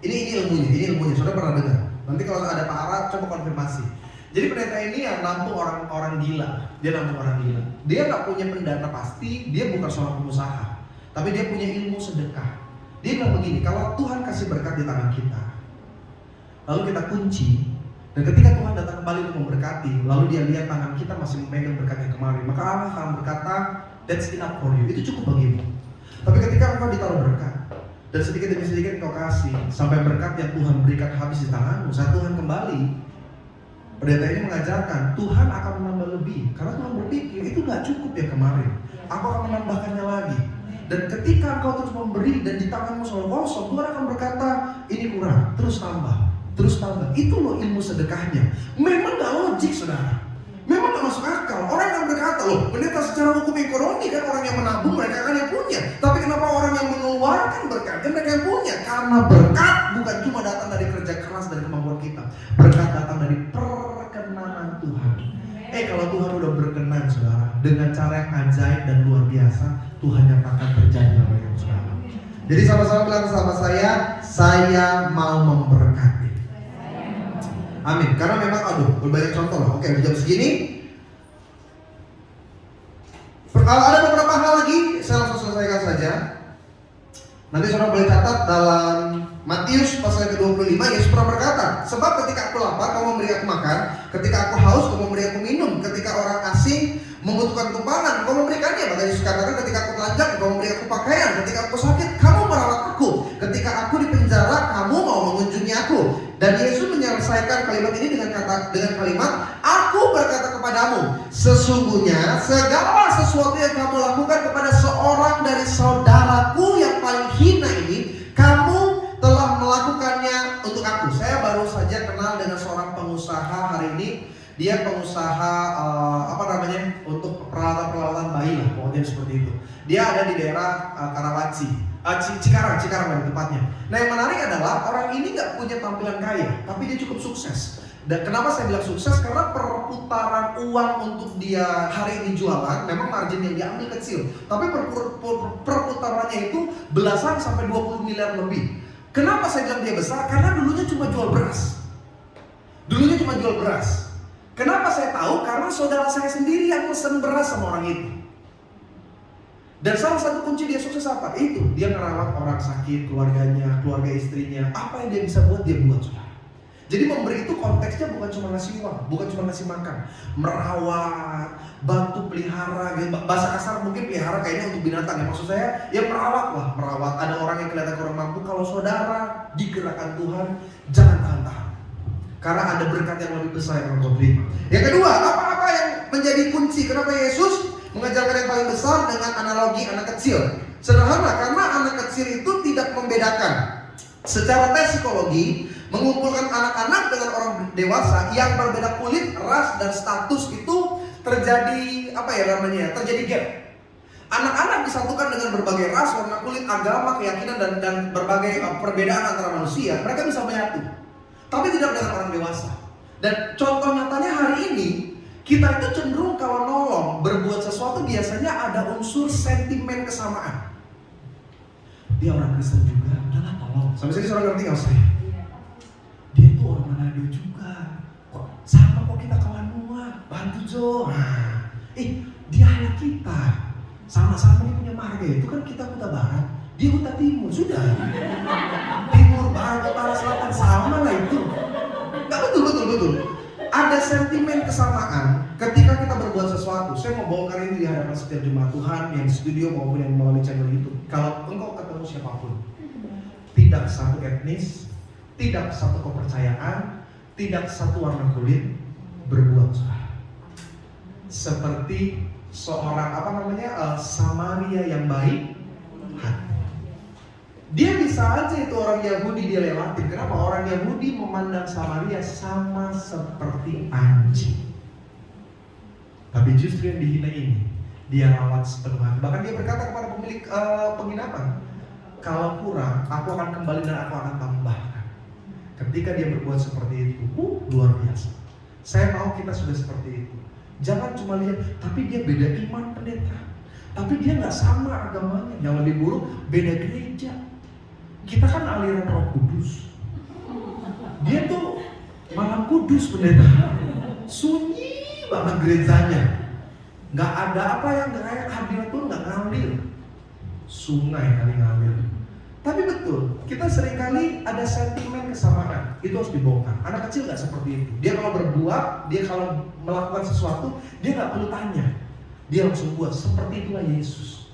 Ini ilmunya. Saudara pernah dengar? Nanti kalau ada Pak Ara, coba konfirmasi. Jadi pendeta ini yang nampung orang gila. Dia nampung orang gila. Dia nggak punya pendana pasti. Dia bukan seorang pengusaha, tapi dia punya ilmu sedekah. Dia bilang begini, kalau Tuhan kasih berkat di tangan kita, lalu kita kunci, dan ketika Tuhan datang kembali untuk memberkati, lalu dia lihat tangan kita masih memegang berkat yang kemarin, maka Allah akan berkata, that's enough for you, itu cukup bagimu. Tapi ketika engkau ditaruh berkat, dan sedikit demi sedikit engkau kasih, sampai berkat yang Tuhan berikan habis di tanganmu, saat Tuhan kembali, pendeta ini mengajarkan, Tuhan akan menambah lebih, karena Tuhan berpikir, itu gak cukup ya kemarin, aku akan menambahkannya lagi. Dan ketika engkau terus memberi dan di tanganmu selalu kosong, Tuhan akan berkata, ini kurang, terus tambah. Itu loh ilmu sedekahnya. Memang gak logik saudara, memang gak masuk akal. Orang yang berkata, loh pendeta secara hukum ekonomi kan orang yang menabung mereka kan yang punya. Tapi kenapa orang yang mengeluarkan berkatnya mereka yang punya? Karena berkat bukan cuma datang dari kerja keras dan kemampuan kita. Berkat datang dari perkenanan Tuhan. Kalau Tuhan udah berkenan saudara, dengan cara yang ajaib dan luar biasa, Tuhan nyatakan terjadi dalam hidup saudara. Jadi sama-sama bilang sama saya mau memberkati. Amin. Karena memang berbanyak contoh lah. Oke, jam segini. Ada beberapa hal lagi, saya langsung selesaikan saja. Nanti saudara boleh catat dalam Matius pasal ke-25, Yesus pernah berkata, sebab ketika aku lapar, kamu memberi aku makan, ketika aku haus, kamu memberi aku minum, ketika orang asing membutuhkan tumpangan, kamu memberikannya. Maka Yesus katakan, ketika aku telanjang, kamu memberi aku pakaian, ketika aku sakit, kamu merawat aku, ketika aku di penjara, kamu mau mengunjungi aku. Dan Yesus menyelesaikan kalimat ini dengan kalimat, aku berkata kepadamu, sesungguhnya segala sesuatu yang kamu lakukan kepada seorang dari saudaraku yang paling hina ini, kamu telah melakukannya untuk aku. Saya baru saja kenal dengan seorang pengusaha hari ini. Dia pengusaha untuk peralatan bayi lah, pokoknya seperti itu. Dia ada di daerah Karawaci, Cikarang dari tempatnya. Nah yang menarik adalah orang ini nggak punya tampilan kaya, tapi dia cukup sukses. Dan kenapa saya bilang sukses? Karena perputaran uang untuk dia hari ini jualan, memang margin yang diambil kecil, tapi perputarannya itu belasan sampai 20 miliar lebih. Kenapa saya bilang dia besar? Karena dulunya cuma jual beras. Kenapa saya tahu? Karena saudara saya sendiri yang pesen beras sama orang itu. Dan salah satu kunci dia sukses apa? Itu dia ngerawat orang sakit, keluarganya, keluarga istrinya. Apa yang dia bisa buat, dia buat saudara. Jadi memberi itu konteksnya bukan cuma ngasih uang, bukan cuma ngasih makan, merawat, bantu pelihara. Bahasa kasar mungkin pelihara kayaknya untuk binatang ya. Maksud saya ya merawat. Ada orang yang kelihatan kurang mampu, kalau saudara digerakkan Tuhan, jangan tahan-tahan. Karena ada berkat yang lebih besar yang engkau terima. Yang kedua, apa yang menjadi kunci? Kenapa Yesus mengajarkan yang paling besar dengan analogi anak kecil? Sederhana, karena anak kecil itu tidak membedakan. Secara tes psikologi, mengumpulkan anak-anak dengan orang dewasa yang berbeda kulit, ras, dan status itu terjadi terjadi gap. Anak-anak disatukan dengan berbagai ras, warna kulit, agama, keyakinan, dan berbagai perbedaan antara manusia. Mereka bisa menyatu, tapi tidak dengan orang dewasa. Dan contoh nyatanya hari ini, kita itu cenderung kalau nolong, berbuat sesuatu biasanya ada unsur sentimen kesamaan. Dia orang Kristen juga, udahlah tolong. Sampai sini saudara ngerti gak saya? Dia itu orang Manado juga. Kok sama kok kita kawan semua. Bantu Jo. Dia anak kita. Sama-sama dia punya marga. Itu kan kita Kuta Barat, dia Kuta Timur. Sudah. Timur, Barat, Utara, Selatan sama lah itu. Gak betul. Ada sentimen kesamaan ketika kita berbuat sesuatu. Saya mau bongkar ini di hadapan setiap jemaat Tuhan yang di studio maupun yang melalui channel YouTube. Kalau engkau ketemu siapapun, tidak satu etnis, tidak satu kepercayaan, tidak satu warna kulit, berbuat salah. Seperti seorang Samaria yang baik hati. Dia bisa aja itu orang Yahudi dia lewatin. Kenapa? Orang Yahudi memandang Samaria sama seperti anjing. Tapi justru yang dihina ini, dia rawat sepenuh hati. Bahkan dia berkata kepada pemilik penginapan, kalau kurang, aku akan kembali dan aku akan tambahkan. ketika dia berbuat seperti itu, luar biasa. Saya mau kita sudah seperti itu. Jangan cuma lihat, tapi dia beda iman pendeta, tapi dia nggak sama agamanya. Yang lebih buruk, beda gereja. Kita kan aliran Roh Kudus. Dia tuh malam kudus pendeta. Sunyi banget gerejanya. Nggak ada apa yang kayak hadirat pun nggak ngalir. Sungai kali ngalir. Tapi betul, kita seringkali ada sentimen kesamaan. Itu harus dibongkar. Anak kecil nggak seperti itu. Dia kalau berbuat, dia kalau melakukan sesuatu, dia nggak perlu tanya. Dia langsung buat. Seperti itulah Yesus.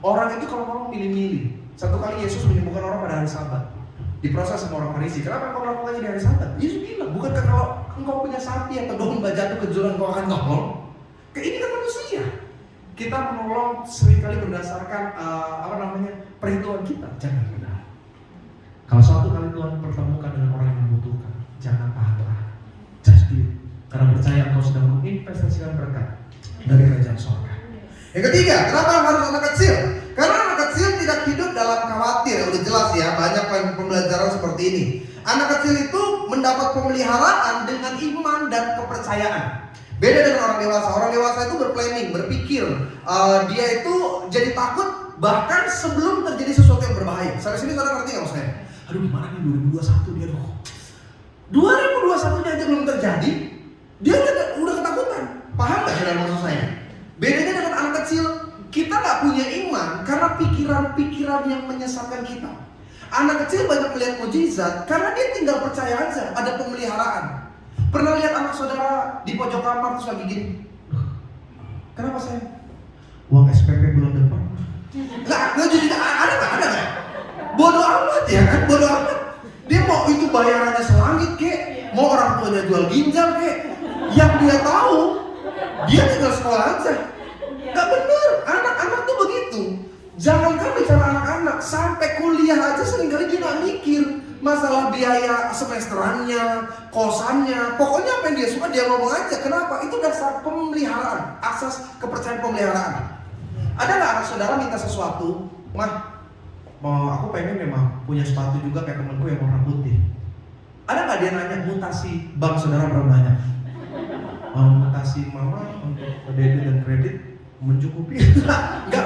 Orang itu kalau ngomong milih-milih. Satu kali Yesus menyembuhkan orang pada hari Sabat. Diproses sama orang Farisi. Kenapa engkau melakukannya di hari Sabat? Yesus bilang, bukankah kalau engkau punya sapi atau domba jatuh ke jurang engkau akan nolong? Ini kan manusia. Kita menolong seringkali berdasarkan perhitungan kita. Jangan benar. Kalau suatu kali Tuhan pertemukan dengan orang yang membutuhkan, jangan pahala. Just do it. Karena percaya engkau sedang menginvestasikan berkat dari kerajaan surga. Yang ketiga, kenapa harus anak kecil? Karena anak kecil tidak hidup dalam khawatir. Udah jelas ya, banyak pembelajaran seperti ini. Anak kecil itu mendapat pemeliharaan dengan iman dan kepercayaan. Beda dengan orang dewasa. Orang dewasa itu berplanning, berpikir. Dia itu jadi takut bahkan sebelum terjadi sesuatu yang berbahaya. Sampai sini saudara ngerti nggak maksudnya? Aduh gimana nih 2021 dia loh. 2021 nya aja belum terjadi, dia udah ketakutan. Paham nggak saudara maksud saya? Bedanya dengan anak kecil, kita nggak punya iman karena pikiran-pikiran yang menyesatkan kita. Anak kecil banyak melihat mujizat karena dia tinggal percaya aja ada pemeliharaan. Pernah lihat anak saudara di pojok kamar terus lagi gini, kenapa saya? Uang SPP bulan depan. Nggak jadi ada nggak? Bodoh amat ya kan, bodoh amat. Dia mau itu bayarannya selangit kek, mau orang tuanya jual ginjal kek. Yang dia tahu, dia tinggal sekolah aja. Nggak bener, anak-anak tuh begitu. Jangankan bicara anak-anak, sampai kuliah aja seringkali dia nggak mikir masalah biaya semesterannya, kosannya, pokoknya apa yang dia suka dia ngomong aja. Kenapa? Itu dasar pemeliharaan, asas kepercayaan pemeliharaan. Ada nggak anak saudara minta sesuatu, mah, mau aku pengen memang punya sepatu juga kayak temanku yang warna putih. Ada nggak dia nanya mutasi bank saudara berapa banyak? Mutasi mama untuk debit dan kredit mencukupi? Enggak.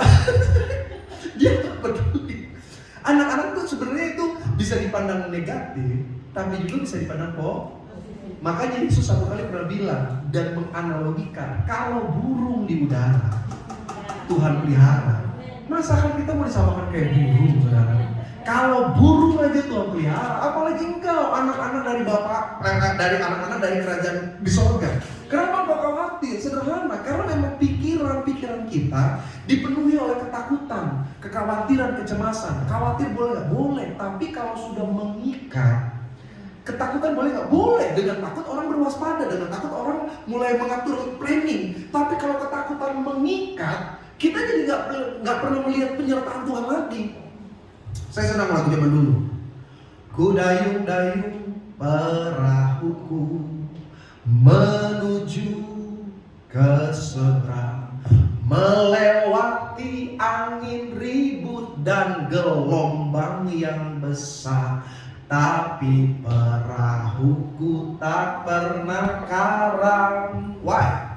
Dia nggak peduli. Anak-anak tuh sebenarnya itu bisa dipandang negatif, tapi juga bisa dipandang positif. Makanya Yesus satu kali pernah bilang dan menganalogikan, kalau burung di udara Tuhan pelihara, masa kan kita mau disamakan kayak burung, saudara? Kalau burung aja Tuhan pelihara, apalagi engkau anak-anak dari Bapak, dari anak-anak dari kerajaan di sorga. Kenapa kau khawatir? Sederhana, karena memang pikiran-pikiran kita dipenuhi oleh ketakutan, kekhawatiran, kecemasan. Khawatir boleh nggak? Boleh, tapi kalau sudah mengikat, ketakutan boleh nggak? Boleh. Dengan takut orang berwaspada, dengan takut orang mulai mengatur planning. Tapi kalau ketakutan mengikat, kita jadi nggak pernah melihat penyertaan Tuhan lagi. Saya senang lagu zaman dulu. Ku dayung-dayung perahuku menuju ke seberang, melewati angin ribut dan gelombang yang besar. Tapi perahuku tak pernah karam. Why?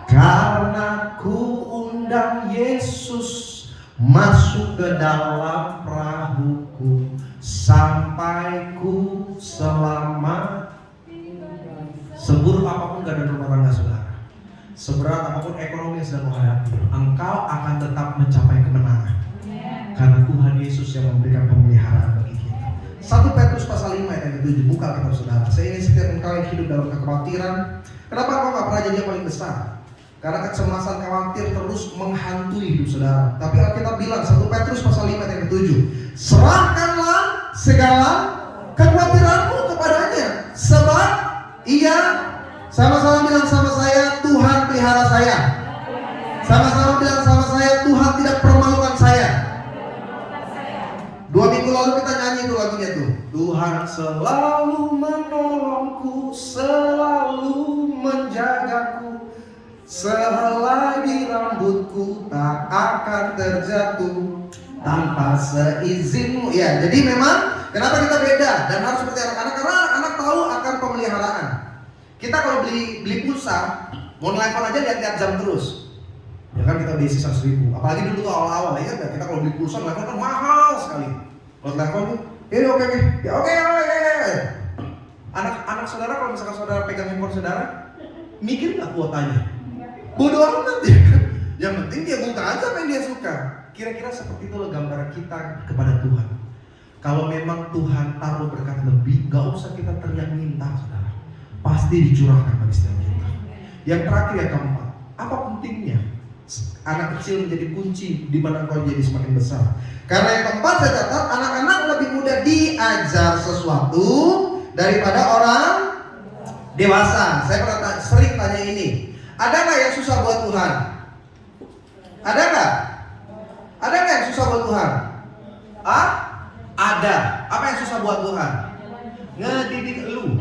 Karena ku undang Yesus masuk ke dalam perahuku, sampai ku selamat. Seburuk apapun keadaan rumah tangga saudara, seberat apapun ekonomi yang sedang menghadapi, engkau akan tetap mencapai kemenangan. Karena Tuhan Yesus yang memberikan pemeliharaan bagi kita. 1 Petrus pasal 5 ayat 7, buka kitab saudara. Saya ingin setiap engkau yang hidup dalam kekhawatiran. Kenapa engkau gak pernah jadi yang paling besar? Karena kecemasan, khawatir terus menghantui hidup saudara. Tapi Alkitab bilang 1 Petrus pasal 5 ayat 7, serahkanlah segala kekhawatiranmu kepadanya, sebab Ia, sama-sama bilang sama saya, Tuhan pelihara saya. Sama-sama bilang sama saya, Tuhan tidak permalukan saya. 2 minggu lalu kita nyanyi itu lagunya tuh. Tuhan selalu menolongku, selalu menjagaku, selagi rambutku tak akan terjatuh tanpa seizinmu. Ya, jadi memang kenapa kita beda dan harus seperti anak-anak? Karena tentang pemeliharaan. Kita kalau beli pulsa, mau nelfon aja lihat-lihat jam terus. Ya kan kita beli sisa 1.000. Apalagi dulu tuh awal-awal ya kan, kita kalau beli pulsa nelfon kan mahal sekali. Kalau nelfon tuh, ini oke. Ya oke. Anak saudara kalau misalkan saudara pegang handphone saudara, mikir nggak kuotanya? Bodoh amat ya. Yang penting dia buka aja apa yang dia suka. Kira-kira seperti itu loh gambaran kita kepada Tuhan. Kalau memang Tuhan taruh berkat lebih, gak usah kita teriak minta, saudara. Pasti dicurahkan bagi setiap kita. Yang terakhir yang keempat, apa pentingnya anak kecil menjadi kunci di mana kau jadi semakin besar? Karena yang keempat saya catat, anak-anak lebih mudah diajar sesuatu daripada orang dewasa. Saya pernah sering tanya ini, ada nggak yang susah buat Tuhan? Ada nggak? Ada nggak yang susah buat Tuhan? Ada. Apa yang susah buat Tuhan? Ngedidik lu.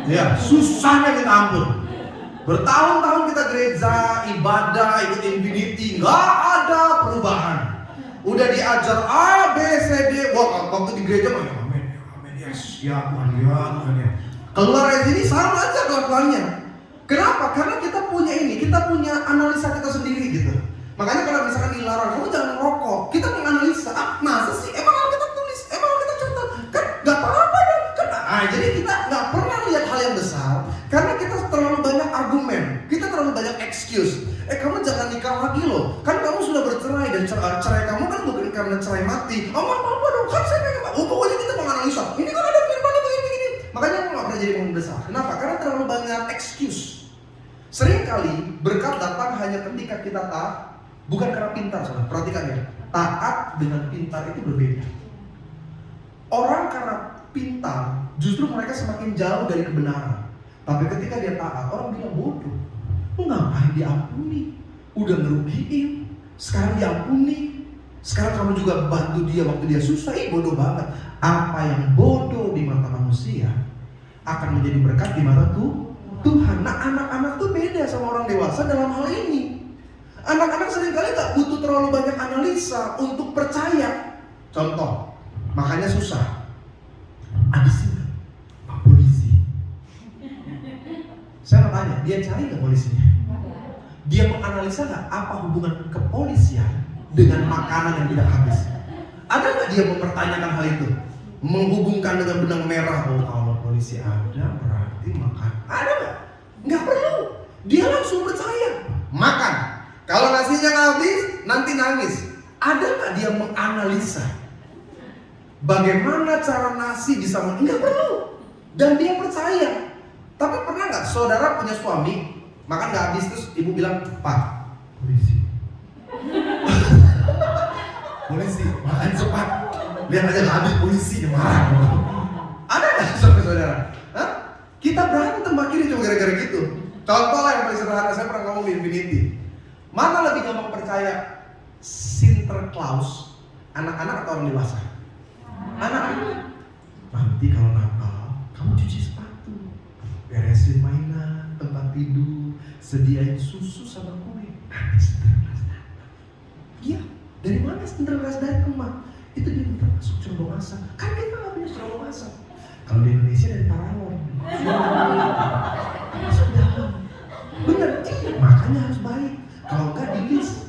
Ya, susahnya minta ampun. Bertahun-tahun kita gereja, ibadah, ikut infinity, nggak ada perubahan. Udah diajar A, B, C, D. Wah, waktu di gereja mah amin, yes, ya Tuhan, ya Tuhan ya. Keluar dari sini sama aja kelakuannya. Kenapa? Karena kita punya analisa kita sendiri gitu. Makanya kalau misalkan dilarang, kamu jangan merokok. Kita menganalisa, masa sih? Emang kalau kita tulis, emang kalau kita contoh, kan nggak apa-apa dong. Jadi kita nggak pernah lihat hal yang besar, karena kita terlalu banyak argumen, kita terlalu banyak excuse. Kamu jangan nikah lagi loh, kan kamu sudah bercerai dan cerai kamu kan bukan karena cerai mati. Apa dong? Kan saya pengen, pokoknya kita menganalisa. Ini kan ada firman begini. Makanya aku nggak pernah jadi pemimpin besar. Kenapa? Karena terlalu banyak excuse. Seringkali berkat datang hanya ketika kita taat. Bukan karena pintar, saudara. Perhatikan ya, taat dengan pintar itu berbeda. Orang karena pintar, justru mereka semakin jauh dari kebenaran. Tapi ketika dia taat, orang bilang bodoh. Lu ngapain diampuni? Udah ngerugiin, sekarang diampuni. Sekarang kamu juga bantu dia waktu dia susah. Bodoh banget. Apa yang bodoh di mata manusia akan menjadi berkat di mata Tuhan. Nah, anak-anak tuh beda sama orang dewasa dalam hal ini. Anak-anak seringkali gak butuh terlalu banyak analisa untuk percaya. Contoh, makanya susah. Ada sih gak? Pak polisi. Saya mau tanya, dia cari gak polisinya? Dia menganalisa gak apa hubungan kepolisian dengan makanan yang tidak habis? Ada gak dia mempertanyakan hal itu? Menghubungkan dengan benang merah. Oh, kalau polisi ada berarti makan. Ada gak? Gak perlu. Dia langsung percaya. Makan. Kalau nasinya nggak habis, nanti nangis. Ada nggak dia menganalisa bagaimana cara nasi bisa nggak perlu, dan dia percaya. Tapi pernah nggak saudara punya suami makan nggak habis terus ibu bilang, Pak, polisi, polisi, makan cepat, lihat aja nggak habis polisi marah. Ada nggak saudara? Kita berantem akhirnya cuma gara-gara gitu. Contoh lah yang paling sederhana, saya pernah ngomong di Infinity. Mana lebih gampang percaya Sinterklaas, anak-anak atau orang dewasa? Anak-anak. Nanti kalau Natal, kamu cuci sepatu, beresin mainan, tempat tidur, sediain susu sama kue. Nanti Sinterklaas datang. Iya, dari mana Sinterklaas datang, Mak? Itu dia minta masuk cerobong masak. Kan kita nggak punya cerobong masak. Kalau di Indonesia dari Parawon. Masuk dalam. Bener, makanya harus baik. Kalau enggak di list.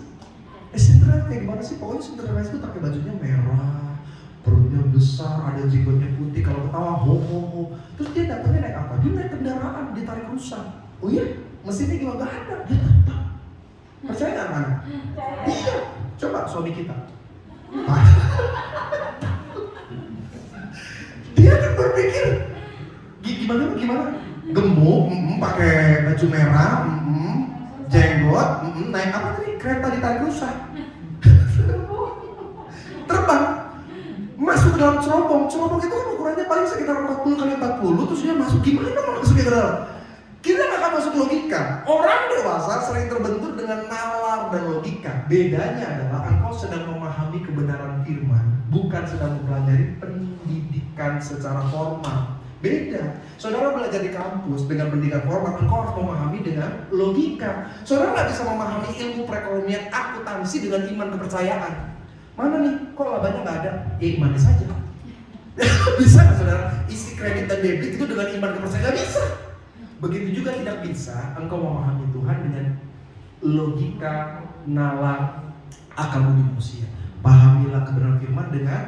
Sinterklaas kayak gimana sih? Pokoknya Sinterklaas itu pakai bajunya merah, perutnya besar, ada jenggotnya putih. Kalau ketawa ho. Terus dia datangnya naik apa? Dia naik kendaraan, ditarik rusa. Oh iya? Mesinnya gimana? Gak ada. Dia tetap. Percaya nggak anak? Iya. Coba suami kita. Dia kan berpikir gimana? Gemuk, pakai baju merah, jenggot, naik apa tadi? Kereta ditarik rusak. Terbang, masuk ke dalam cerobong. Cerobong itu kan ukurannya paling sekitar 40x40, terus dia masuk. Gimana masuknya ke dalam? Kita nggak akan masuk logika. Orang dewasa sering terbentur dengan nalar dan logika. Bedanya adalah engkau sedang memahami kebenaran firman, bukan sedang mempelajari pendidikan secara formal. Beda. Saudara belajar di kampus dengan pendidikan formal, engkau harus memahami dengan logika. Saudara nggak bisa memahami ilmu perekonomian akuntansi dengan iman kepercayaan. Mana nih? Kok labanya nggak ada? Ya imannya saja. Bisa nggak saudara isi kredit dan debit itu dengan iman kepercayaan? Nggak bisa. Begitu juga tidak bisa engkau memahami Tuhan dengan logika, nalar, akal budi manusia. Pahamilah kebenaran firman dengan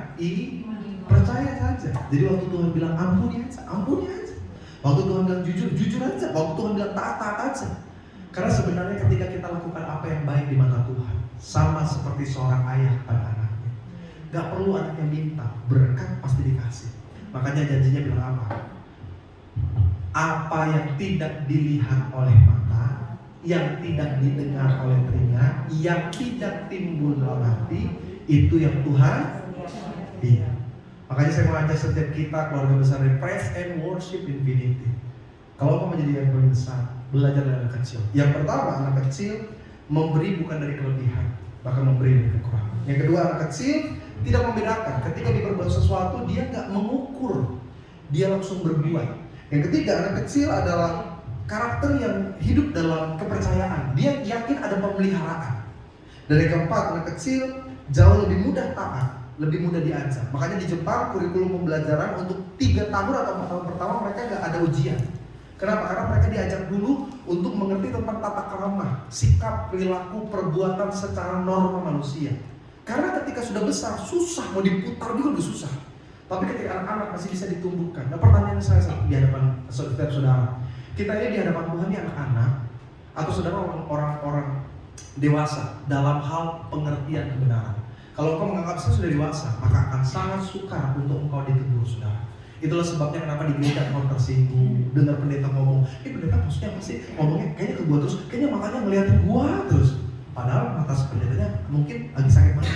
percaya saja. Jadi waktu Tuhan bilang ampuni aja, ampuni aja. Waktu Tuhan bilang jujur, jujur aja. Waktu Tuhan bilang taat, taat aja. Karena sebenarnya ketika kita lakukan apa yang baik di mata Tuhan, sama seperti seorang ayah pada anaknya. Gak perlu anaknya minta, berkat pasti dikasih. Makanya janjinya bilang apa? Apa yang tidak dilihat oleh mata, yang tidak didengar oleh telinga, yang tidak timbul dalam hati, itu yang Tuhan iya. Makanya saya mengajak setiap kita keluarga besar dari Praise and Worship Infinity. Kalau kamu menjadi yang paling besar, belajar dari anak kecil. Yang pertama, anak kecil memberi bukan dari kelebihan, bahkan memberi dari kekurangan. Yang kedua, anak kecil tidak membedakan. Ketika dia berbuat sesuatu, dia nggak mengukur, dia langsung berbuat. Yang ketiga, anak kecil adalah karakter yang hidup dalam kepercayaan. Dia yakin ada pemeliharaan. Dan yang keempat, anak kecil jauh lebih mudah taat, lebih mudah diajar. Makanya di Jepang kurikulum pembelajaran untuk 3 tahun atau 4 tahun pertama mereka nggak ada ujian. Kenapa? Karena mereka diajak dulu untuk mengerti tentang tata krama, sikap, perilaku, perbuatan secara norma manusia. Karena ketika sudah besar, susah, mau diputar juga lebih susah. Tapi ketika anak-anak masih bisa ditumbuhkan. Nah pertanyaan saya di hadapan setiap saudara, kita ini di hadapan Tuhan ini anak-anak atau saudara orang-orang dewasa dalam hal pengertian kebenaran. Kalau engkau menganggap saya sudah dewasa, maka akan sangat sukar untuk engkau ditegur, saudara. Itulah sebabnya kenapa di gereja engkau tersinggung, dengar pendeta ngomong, pendeta maksudnya apa sih? Ngomongnya kayaknya ke gua terus, kayaknya makanya ngeliatin gua terus. Padahal mata pendetanya mungkin lagi sakit mana.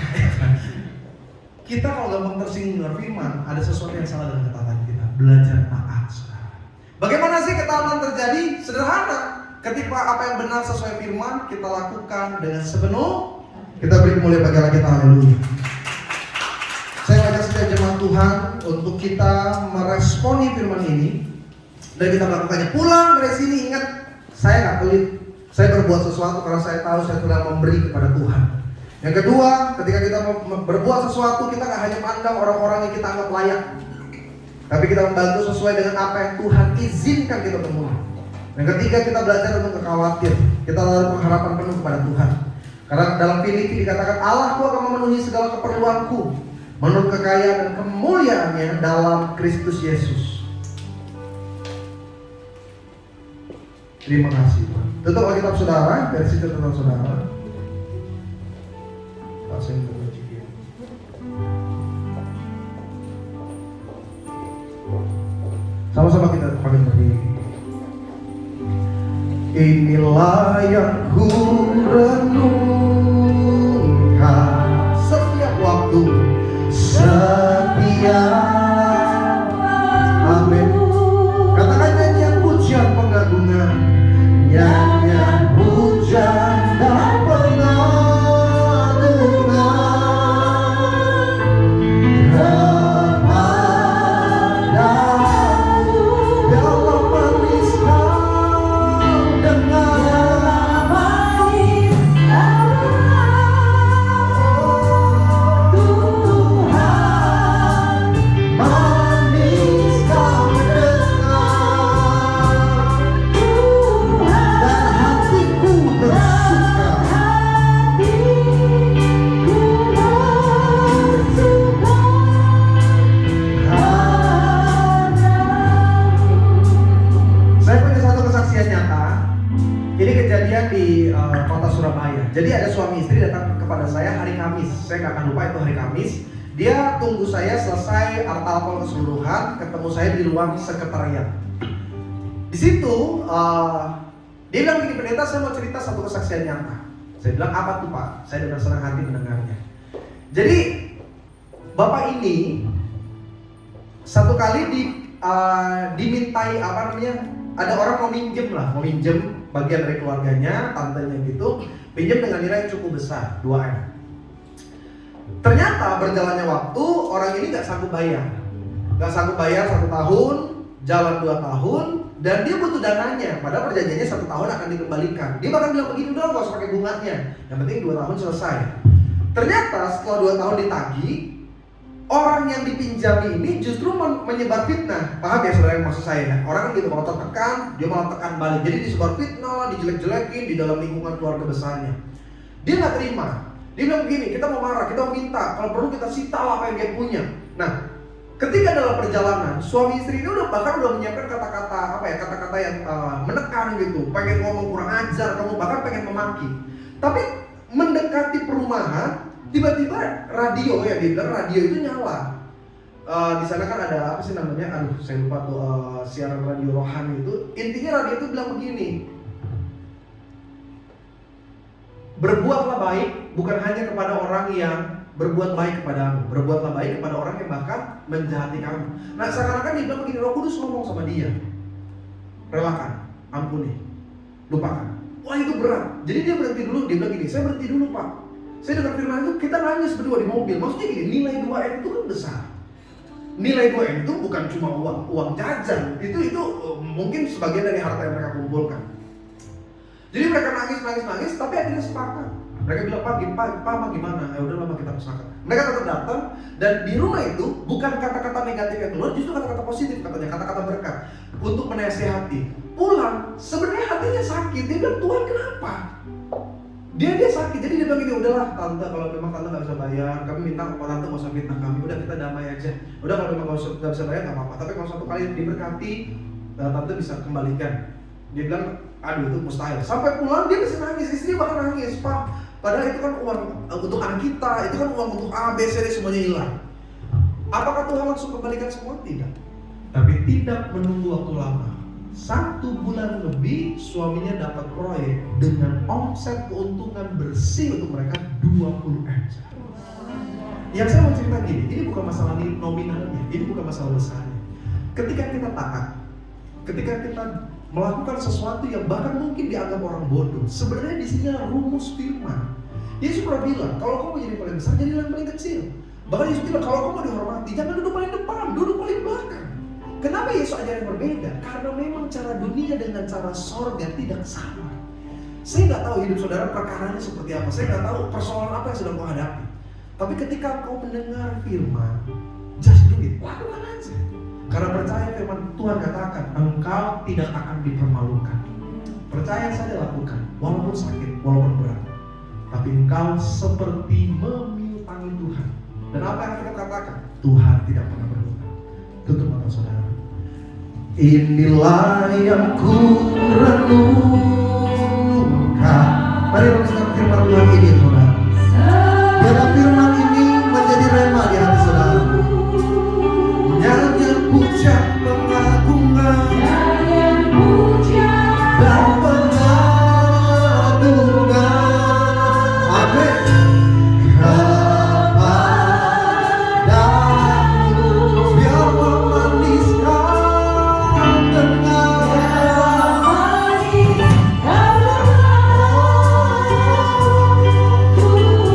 Kita kalau gampang tersinggung dengan firman, ada sesuatu yang salah dengan ketaatan kita. Belajar taat, saudara. Bagaimana sih ketaatan terjadi? Sederhana. Ketika apa yang benar sesuai firman, kita lakukan dengan sepenuh. Kita beri kemuliaan bagi Allah kita, haleluya. Saya ajak setiap jemaat Tuhan untuk kita meresponi firman ini dan kita melakukannya. Pulang dari sini ingat, saya gak pelit. Saya berbuat sesuatu karena saya tahu saya telah memberi kepada Tuhan. Yang kedua, ketika kita berbuat sesuatu, kita gak hanya pandang orang-orang yang kita anggap layak, tapi kita membantu sesuai dengan apa yang Tuhan izinkan kita temui. Yang ketiga, kita belajar untuk khawatir. Kita menaruh pengharapan penuh kepada Tuhan. Karena dalam Filipi dikatakan Allahku akan memenuhi segala keperluanku menurut kekayaan dan kemuliaannya dalam Kristus Yesus. Terima kasih Tuhan. Tutup Alkitab saudara, versi catatan saudara. Sama-sama kita pakai berdiri. Inilah yang ku renungkan setiap waktu, setiap amin. Katakan nyanyian pujian pengagungan, nyanyian pujian dan pengagungan kepadamu, ya Allah manis kau dengar. Jadi ada suami istri datang kepada saya hari Kamis. Saya nggak akan lupa itu hari Kamis. Dia tunggu saya selesai alkohol keseluruhan, ketemu saya di ruang sekretariat. Di situ dia bilang begini, pendeta saya mau cerita satu kesaksian nyata. Saya bilang apa tuh Pak? Saya dengan senang hati mendengarnya. Jadi bapak ini satu kali dimintai apa namanya? Ada orang mau minjem bagian dari keluarganya, tantenya gitu. Pinjam dengan nilai yang cukup besar, 2M. Ternyata berjalannya waktu, orang ini gak sanggup bayar 1 tahun, jalan 2 tahun, dan dia butuh dananya. Padahal perjanjiannya 1 tahun akan dikembalikan. Dia bahkan bilang begini, udah gak usah pakai bunganya, yang penting 2 tahun selesai. Ternyata setelah 2 tahun ditagih, orang yang dipinjami ini justru menyebar fitnah. Paham ya saudara yang maksud saya ya? Orang gitu kalau tertekan, dia malah tekan balik. Jadi disebar fitnah, dijelek-jelekin di dalam lingkungan keluarga besarnya. Dia nggak terima. Dia bilang begini, kita mau marah, kita mau minta, kalau perlu kita sita apa yang dia punya. Nah, ketika dalam perjalanan, suami istri ini bahkan udah menyiapkan kata-kata yang menekan gitu, pengen ngomong kurang ajar, kamu bahkan pengen memaki. Tapi mendekati perumahan, tiba-tiba radio ya, dia bilang radio itu nyala. Di sana kan ada apa sih namanya? Aduh, saya lupa tuh siaran radio rohani itu. Intinya radio itu bilang begini. Berbuatlah baik bukan hanya kepada orang yang berbuat baik kepadamu, berbuatlah baik kepada orang yang bahkan menjahati kamu. Nah, seakan-akan dia bilang begini, Roh Kudus ngomong sama dia, relakan, ampuni, lupakan. Wah, itu berat. Jadi dia berhenti dulu, dia bilang gini, saya berhenti dulu Pak. Saya dengar firman itu, kita nangis berdua di mobil. Maksudnya gini, nilai 2M itu kan besar. Nilai 2M itu bukan cuma uang jajan, itu mungkin sebagian dari harta yang mereka kumpulkan. Jadi mereka nangis, tapi akhirnya sepakat. Mereka bilang, Pak gimana? Ya udah lama kita sepakat. Mereka tetap datang, dan di rumah itu bukan kata-kata negatif yang keluar, justru kata-kata positif katanya, kata-kata berkat untuk menasihati. Pulang, sebenarnya hatinya sakit. Dia bilang, Tuhan kenapa? Dia sakit, jadi dia bilang gini, udahlah tante, kalau memang tante nggak bisa bayar, kami minta tante nggak usah fitnah kami, udah kita damai aja. Udah kalau memang nggak bisa bayar nggak apa-apa, tapi kalau satu kali diberkati, tante bisa kembalikan. Dia bilang, aduh itu mustahil. Sampai pulang dia bisa nangis, istri bahkan nangis, Pak. Padahal itu kan uang untuk anak kita, itu kan uang untuk A, B, C, D semuanya hilang. Apakah Tuhan langsung kembalikan semua? Tidak. Tapi tidak menunggu waktu lama. 1 bulan lebih suaminya dapat proyek dengan omset keuntungan bersih untuk mereka 20M. Yang saya mau cerita gini, ini bukan masalah nominalnya, ini bukan masalah besarnya. Ketika kita taat, ketika kita melakukan sesuatu yang bahkan mungkin dianggap orang bodoh, sebenarnya di sini rumus firman. Yesus pernah bilang, kalau kamu jadi paling besar, jadilah yang paling kecil. Bahkan Yesus bilang, kalau kamu dihormati, jangan duduk paling depan, duduk paling belakang. Kenapa Yesus ajaran yang berbeda? Karena memang cara dunia dengan cara sorga tidak sama. Saya nggak tahu hidup saudara perkaranya seperti apa, saya nggak tahu persoalan apa yang sedang kau hadapi. Tapi ketika kau mendengar firman, just do it, lakukan aja. Karena percaya firman Tuhan katakan, engkau tidak akan dipermalukan. Percaya saja lakukan, walaupun sakit, walaupun berat. Tapi engkau seperti memintangi Tuhan. Dan apa yang kita katakan? Tuhan tidak pernah berhutang. Tutup mata saudara. Inilah yang ku renungkan. Mari renungkan firman Tuhan ini saudara. Biarlah firman ini menjadi rema di hati saudara. Nyanyian puja pengagungan dan pengagungan. Amin. Kepadamu biar memaniskan dengan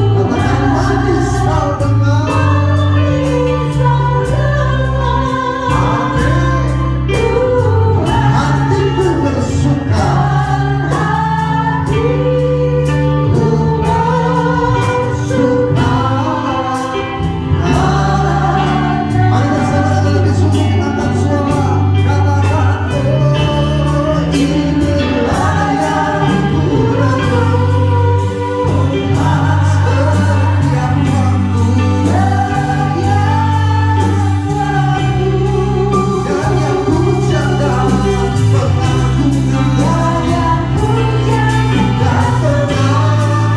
katakan manis kau dengar. Hatiku bersuka, ku bersuka. Mari bersama lebih sungguh kita angkat suara, katakan, oh inilah yang ku renungkan setiap waktu. Dan yang puja dan pengagungan dan hatiku bersuka, ku bersuka.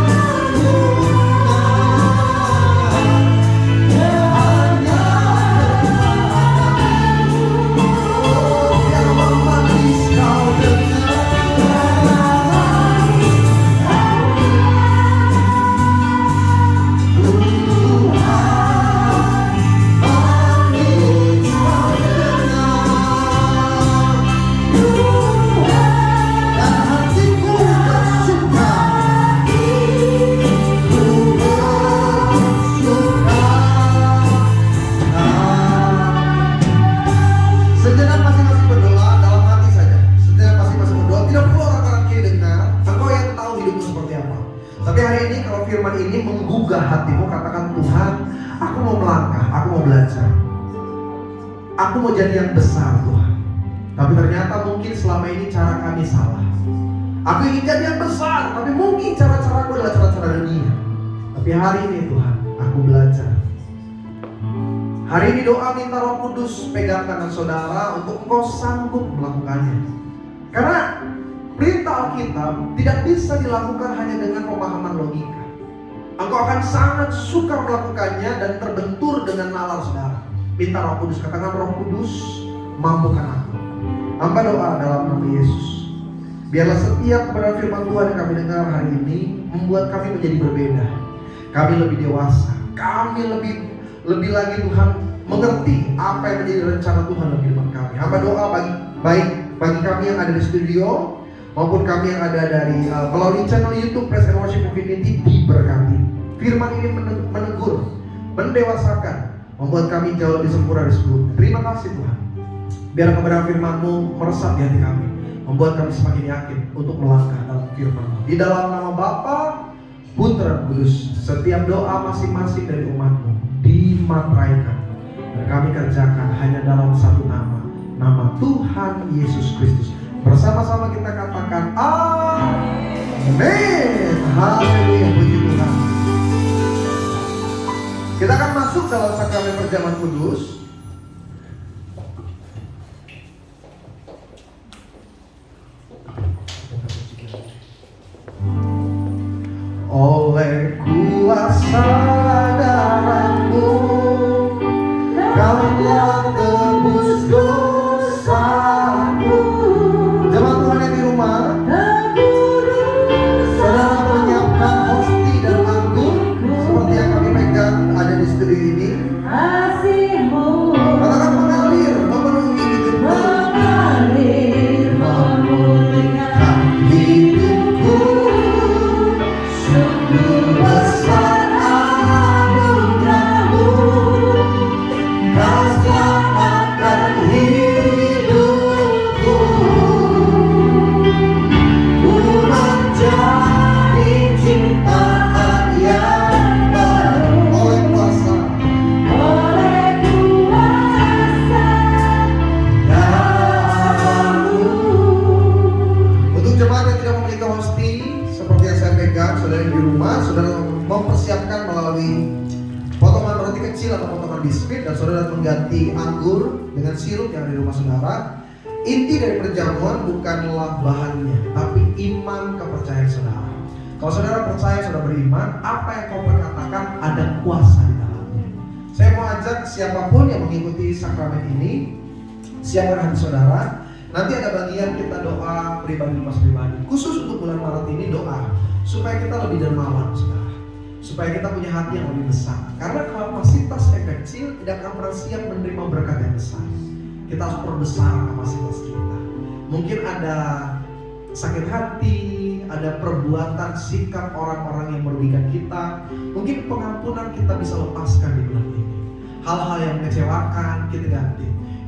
Sejenak masing-masing berdoa dalam hati saja. Sejenak masing-masing berdoa. Tidak perlu orang kanan kiri dengar. Engkau yang tahu hidupmu seperti apa. Tapi hari ini kalau firman ini menggugah hatimu, katakan, Tuhan, Aku mau melangkah, aku mau belajar. Aku mau jadi yang besar Tuhan. Tapi ternyata mungkin selama ini cara kami salah. Aku ingin jadi yang besar, tapi mungkin cara-caraku adalah cara-cara dunia. Tapi hari ini Tuhan, aku belajar. Hari ini doa minta Roh Kudus pegang tangan saudara untuk engkau sanggup melakukannya. Karena perintah Alkitab tidak bisa dilakukan hanya dengan pemahaman logika. Engkau akan sangat sukar melakukannya dan terbentur dengan nalar saudara. Minta Roh Kudus, katakan Roh Kudus, mampukan aku. Hamba doa dalam nama Yesus. Biarlah setiap kebenaran firman Tuhan yang kami dengar hari ini membuat kami menjadi berbeda. Kami lebih dewasa, kami lebih lagi Tuhan mengerti apa yang menjadi rencana Tuhan dalam kehidupan kami. Hamba doa bagi kami yang ada di studio maupun kami yang ada dari melalui channel YouTube Praise and Worship Infinity diberkati. Firman ini menegur, mendewasakan, membuat kami jauh lebih sempurna dari sebelumnya. Terima kasih Tuhan. Biar kebenaran firman-Mu meresap di hati kami, membuat kami semakin yakin untuk melangkah dalam firman-Mu. Di dalam nama Bapa, Putra, Kudus, setiap doa masing-masing dari umat-Mu dimateraikan dan kami kerjakan hanya dalam satu nama, nama Tuhan Yesus Kristus. Bersama-sama kita katakan Amin. Haleluya, puji Tuhan. Kita akan masuk dalam sakramen perjamuan kudus. Oleh kuasa darah-Mu, Kau telah tebus dosaku. Jemaat Tuhan yang di rumah, saudara menyiapkan hosti dan anggur seperti yang kami pegang ada di studio ini. Katakan mengalir, memenuhi hidupku. Memulihkan hidupku. Sungguh besar anugerah-Mu, Kau selamatkan hidupku. Ku menjadi ciptaan yang baru oleh kuasa darah-Mu. Untuk jemaat yang tidak memiliki hosti seperti yang saya pegang, saudara yang di rumah, saudara mempersiapkan melalui potongan roti kecil atau potongan biskuit, dan saudara mengganti anggur dengan sirup yang ada di rumah saudara. Inti dari perjamuan bukanlah bahannya, tapi iman kepercayaan saudara. Kalau saudara percaya, saudara beriman, apa yang kau perkatakan ada kuasa di dalamnya. Saya mau ajak siapapun yang mengikuti sakramen ini, siapkan hati saudara. Nanti ada bagian kita doa pribadi mas pribadi. Khusus untuk bulan Maret ini doa supaya kita lebih dermawan, saudara. Supaya kita punya hati yang lebih besar. Karena kapasitas yang kecil tidak akan pernah siap menerima berkat yang besar. Kita harus perbesar kapasitas kita. Mungkin ada sakit hati, ada perbuatan sikap orang-orang yang merugikan kita. Mungkin pengampunan kita bisa lepaskan di bulan ini. Hal-hal yang mengecewakan kita ganti.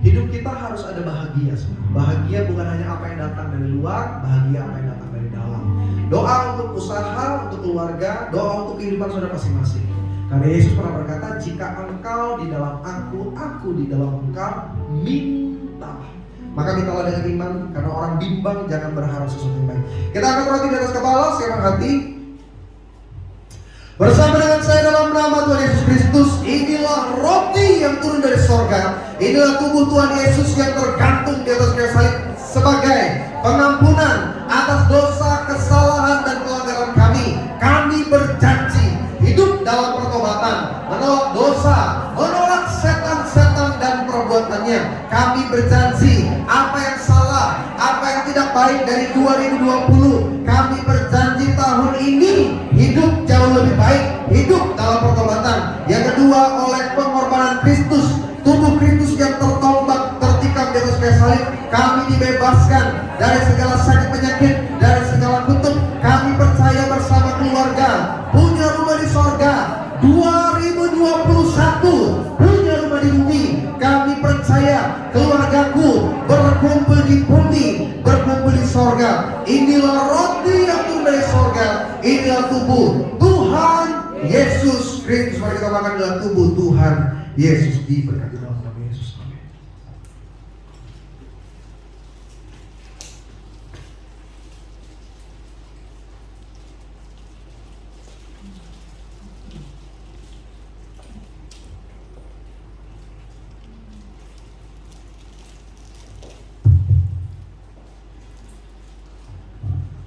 Hidup kita harus ada bahagia, saudara. Bahagia bukan hanya apa yang datang dari luar, bahagia apa yang datang dari dalam. Doa untuk usaha, untuk keluarga, doa untuk kehidupan saudara masing-masing. Karena Yesus pernah berkata, jika engkau di dalam aku di dalam engkau, minta. Maka mintalah dengan iman, karena orang bimbang jangan berharap sesuatu yang baik. Kita angkat roti di atas kepala, siapkan hati. Bersama dengan saya dalam nama Tuhan Yesus Kristus, inilah roti yang turun dari sorga. Inilah tubuh Tuhan Yesus yang tergantung di atas kayu salib sebagai pengampunan atas dosa, kesalahan, dan pelanggaran kami. Kami berjanji hidup dalam pertobatan, menolak dosa, menolak setan-setan dan perbuatannya. Kami berjanji apa yang salah, apa yang tidak baik dari 2020, kami berjanji tahun ini hidup jauh lebih baik, hidup dalam pertobatan. Yang kedua, oleh pengorbanan Kristus, tubuh Kristus yang tertombak, tertikam di atas kayu salib, kami dibebaskan dari segala sakit penyakit, dari segala kutuk. Kami percaya bersama keluarga punya rumah di sorga 2021, punya rumah di bumi. Kami percaya keluargaku berkumpul di bumi, berkumpul di sorga. Inilah roti yang turun dari sorga, inilah tubuh Tuhan Yesus Kristus. Mari kita makan dalam tubuh Tuhan Yesus. Diberkati dalam nama Yesus. Amin.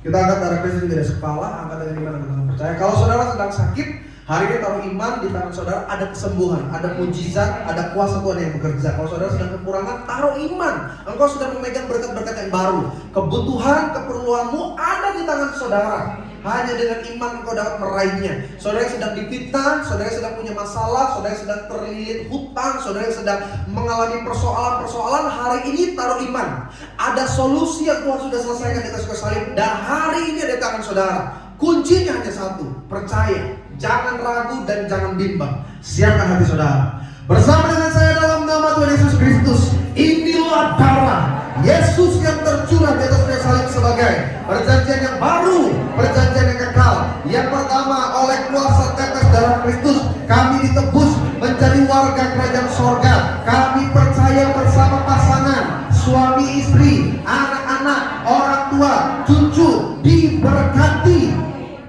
Kita angkat darah Kristus di atas kepala, angkat dengan iman dan dengan percaya. Kalau saudara sedang sakit, hari ini taruh iman di tangan saudara, ada kesembuhan, ada mujizat, ada kuasa Tuhan yang bekerja. Kalau saudara sedang kekurangan, taruh iman. Engkau sudah memegang berkat-berkat yang baru. Kebutuhan, keperluanmu ada di tangan saudara. Hanya dengan iman engkau dapat meraihnya. Saudara yang sedang difitnah, saudara yang sedang punya masalah, saudara yang sedang terlilit hutang, saudara yang sedang mengalami persoalan-persoalan, hari ini taruh iman. Ada solusi yang Tuhan sudah selesaikan di atas kayu salib, dan hari ini ada di tangan saudara. Kuncinya hanya satu, percaya. Jangan ragu dan jangan bimbang. Siapkan hati saudara. Bersama dengan saya dalam nama Tuhan Yesus Kristus, inilah darah Yesus yang tercurah di atas kayu salib sebagai perjanjian yang baru, perjanjian yang kekal. Yang pertama, oleh kuasa tetes darah Kristus kami ditebus menjadi warga kerajaan sorga. Kami percaya bersama pasangan, suami istri, anak-anak, orang tua, cucu diberkati,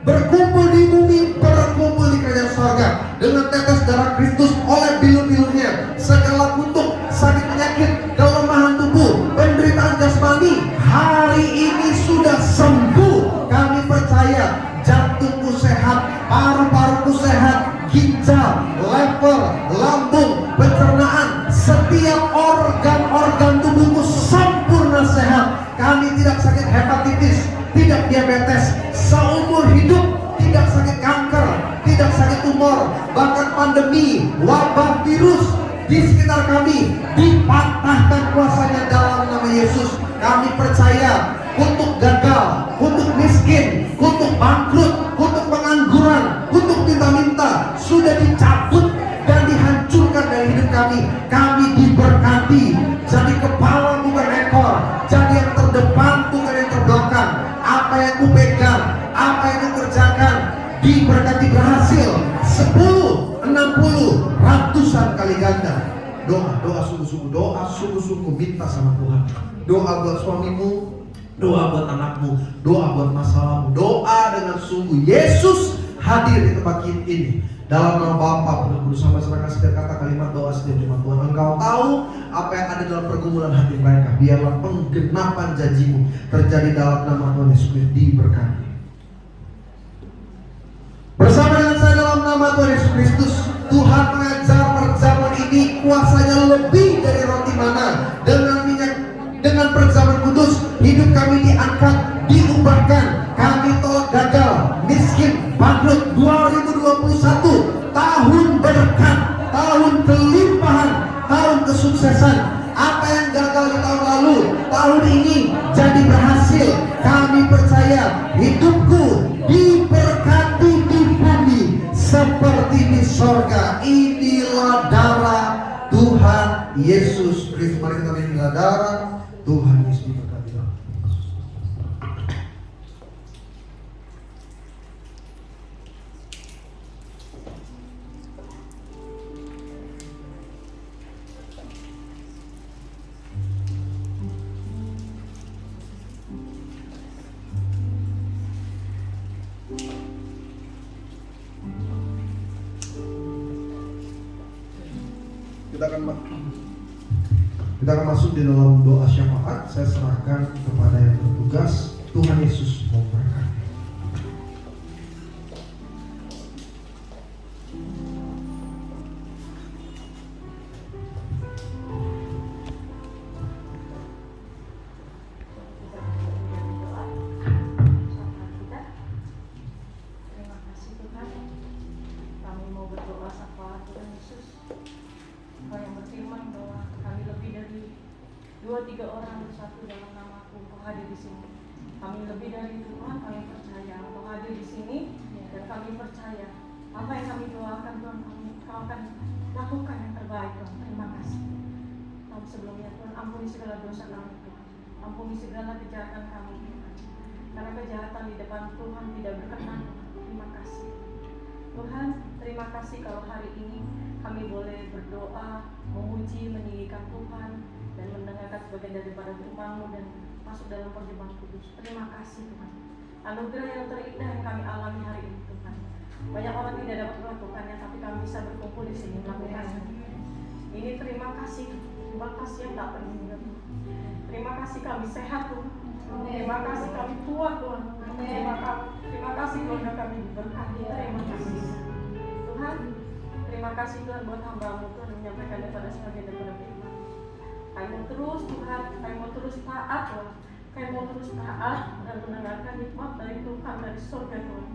berkumpul di bumi, berkumpul di kerajaan sorga dengan tetes darah Kristus. Oleh bilu-bilunya segala kutuk, sakit penyakit, kelemahan tubuh, penderitaan jasmani hari ini sudah sembuh. Kami percaya jantungku sehat, paru-paruku sehat, ginjal, lever, lambung, pencernaan, setiap organ-organ tubuhku sempurna sehat. Kami tidak sakit hepatitis, tidak diabetes, seumur hidup tidak sakit kanker, tidak sakit tumor, bahkan pandemi, wabah virus di sekitar kami dipatahkan kuasanya dalam nama Yesus. Kami percaya untuk gagal, untuk miskin, untuk bangkrut, untuk pengangguran, untuk minta-minta sudah dicabut dan dihancurkan dari hidup kami. Kami diberkati, jadi kepala bukan ekor, jadi yang terdepan bukan yang terbelakang. Apa yang ku pegang, apa yang ku kerjakan diberkati berhasil 10, 60, ratusan kali ganda. Doa sungguh-sungguh minta sama Tuhan. Doa buat suamimu, doa buat anakmu, doa buat masalahmu, doa dengan sungguh. Yesus hadir di tempat ini. Dalam nama Bapa, Putra, Kudus, sampai serahkan setiap kata kalimat doa setiap jemaat Tuhan. Engkau tahu apa yang ada dalam pergumulan hati mereka. Biarlah penggenapan janjimu terjadi dalam nama Tuhan Yesus. Diberkati. Bersama dengan saya dalam nama Tuhan Yesus Kristus, Tuhan mengajar perjamuan ini kuasanya lebih dari roti mana. Dengan minyak, dengan perjamuan kudus, hidup kami diangkat, diubahkan. Kami tolak gagal, miskin, bangkrut. 2021 tahun berkat, tahun kelimpahan, tahun kesuksesan. Apa yang gagal di tahun lalu, tahun ini jadi berhasil. Kami percaya hidupku diberkati di bumi seperti di sorga. Inilah darah Tuhan Yesus Kristus. Mari kita minta darah Tuhan Yesus diberkati. Kita akan masuk di dalam doa syafaat. Saya serahkan kepada yang bertugas. Tuhan Yesus memberkati. Terima kasih Tuhan. Kami mau berdoa sapa Tuhan Yesus. Engkau yang berfirman bahwa kami lebih dari 2-3 orang bersatu dalam nama-Ku, Engkau hadir di sini. Kami lebih dari itu Tuhan, kami percaya Engkau hadir di sini dan kami percaya apa yang kami doakan Tuhan, Engkau akan lakukan yang terbaik Tuhan. Terima kasih. Tuhan, sebelumnya Tuhan, ampuni segala dosa kami Tuhan, ampuni segala kejahatan kami Tuhan. Karena kejahatan di depan Tuhan tidak berkenan Tuhan. Terima kasih. Tuhan, terima kasih kalau hari ini kami boleh berdoa, memuji, meninggikan Tuhan, dan mendengarkan sebagian daripada firman-Mu dan masuk dalam perjumpaan kudus. Terima kasih Tuhan. Anugerah yang terindah yang kami alami hari ini Tuhan. Banyak orang tidak dapat melakukannya, tapi kami bisa berkumpul di sini melakukannya. Ini terima kasih yang tak pernah. Terima kasih kami sehat Tuhan. Terima kasih kami kuat Tuhan. Terima kasih keluarga kami diberkati. Terima kasih Tuhan. Terima kasih Tuhan buat hamba-Mu Tuhan menyampaikan daripada sebagian daripada firman. Kami mau terus Tuhan, kami mau terus taat Tuhan. Kami mau terus taat dan mendengarkan hikmat dari Tuhan dari surga Tuhan.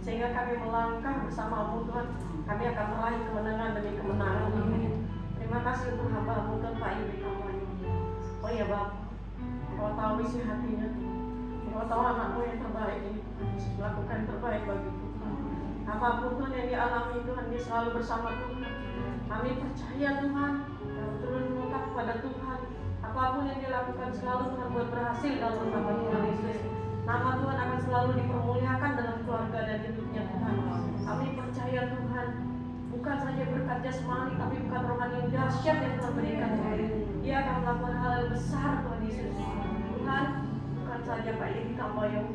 Sehingga kami melangkah bersama-Mu Tuhan. Kami akan meraih kemenangan demi kemenangan. Terima kasih untuk hamba-Mu Tuhan Pak Ibu kamu. Oh ya Bapak, Kau tahu isi hatinya Tuhan. Kau tahu anak-Mu yang terbaik ini Tuhan Yesus lakukan yang terbaik bagi Tuhan. Apapun Tuhan yang dialami Tuhan, dia selalu bersama Tuhan. Kami percaya Tuhan, terus mengungkap kepada Tuhan. Apapun yang dilakukan selalu Tuhan buat berhasil dalam nama Tuhan Yesus. Nama Tuhan akan selalu dipermuliakan dalam keluarga dan hidupnya Tuhan. Kami percaya Tuhan, bukan saja berkat jasmani, tapi bukan rohani yang dahsyat yang Tuhan berikan Tuhan. Dia akan melakukan hal yang besar Tuhan Yesus. Tuhan, bukan saja Pak Iri kamu yang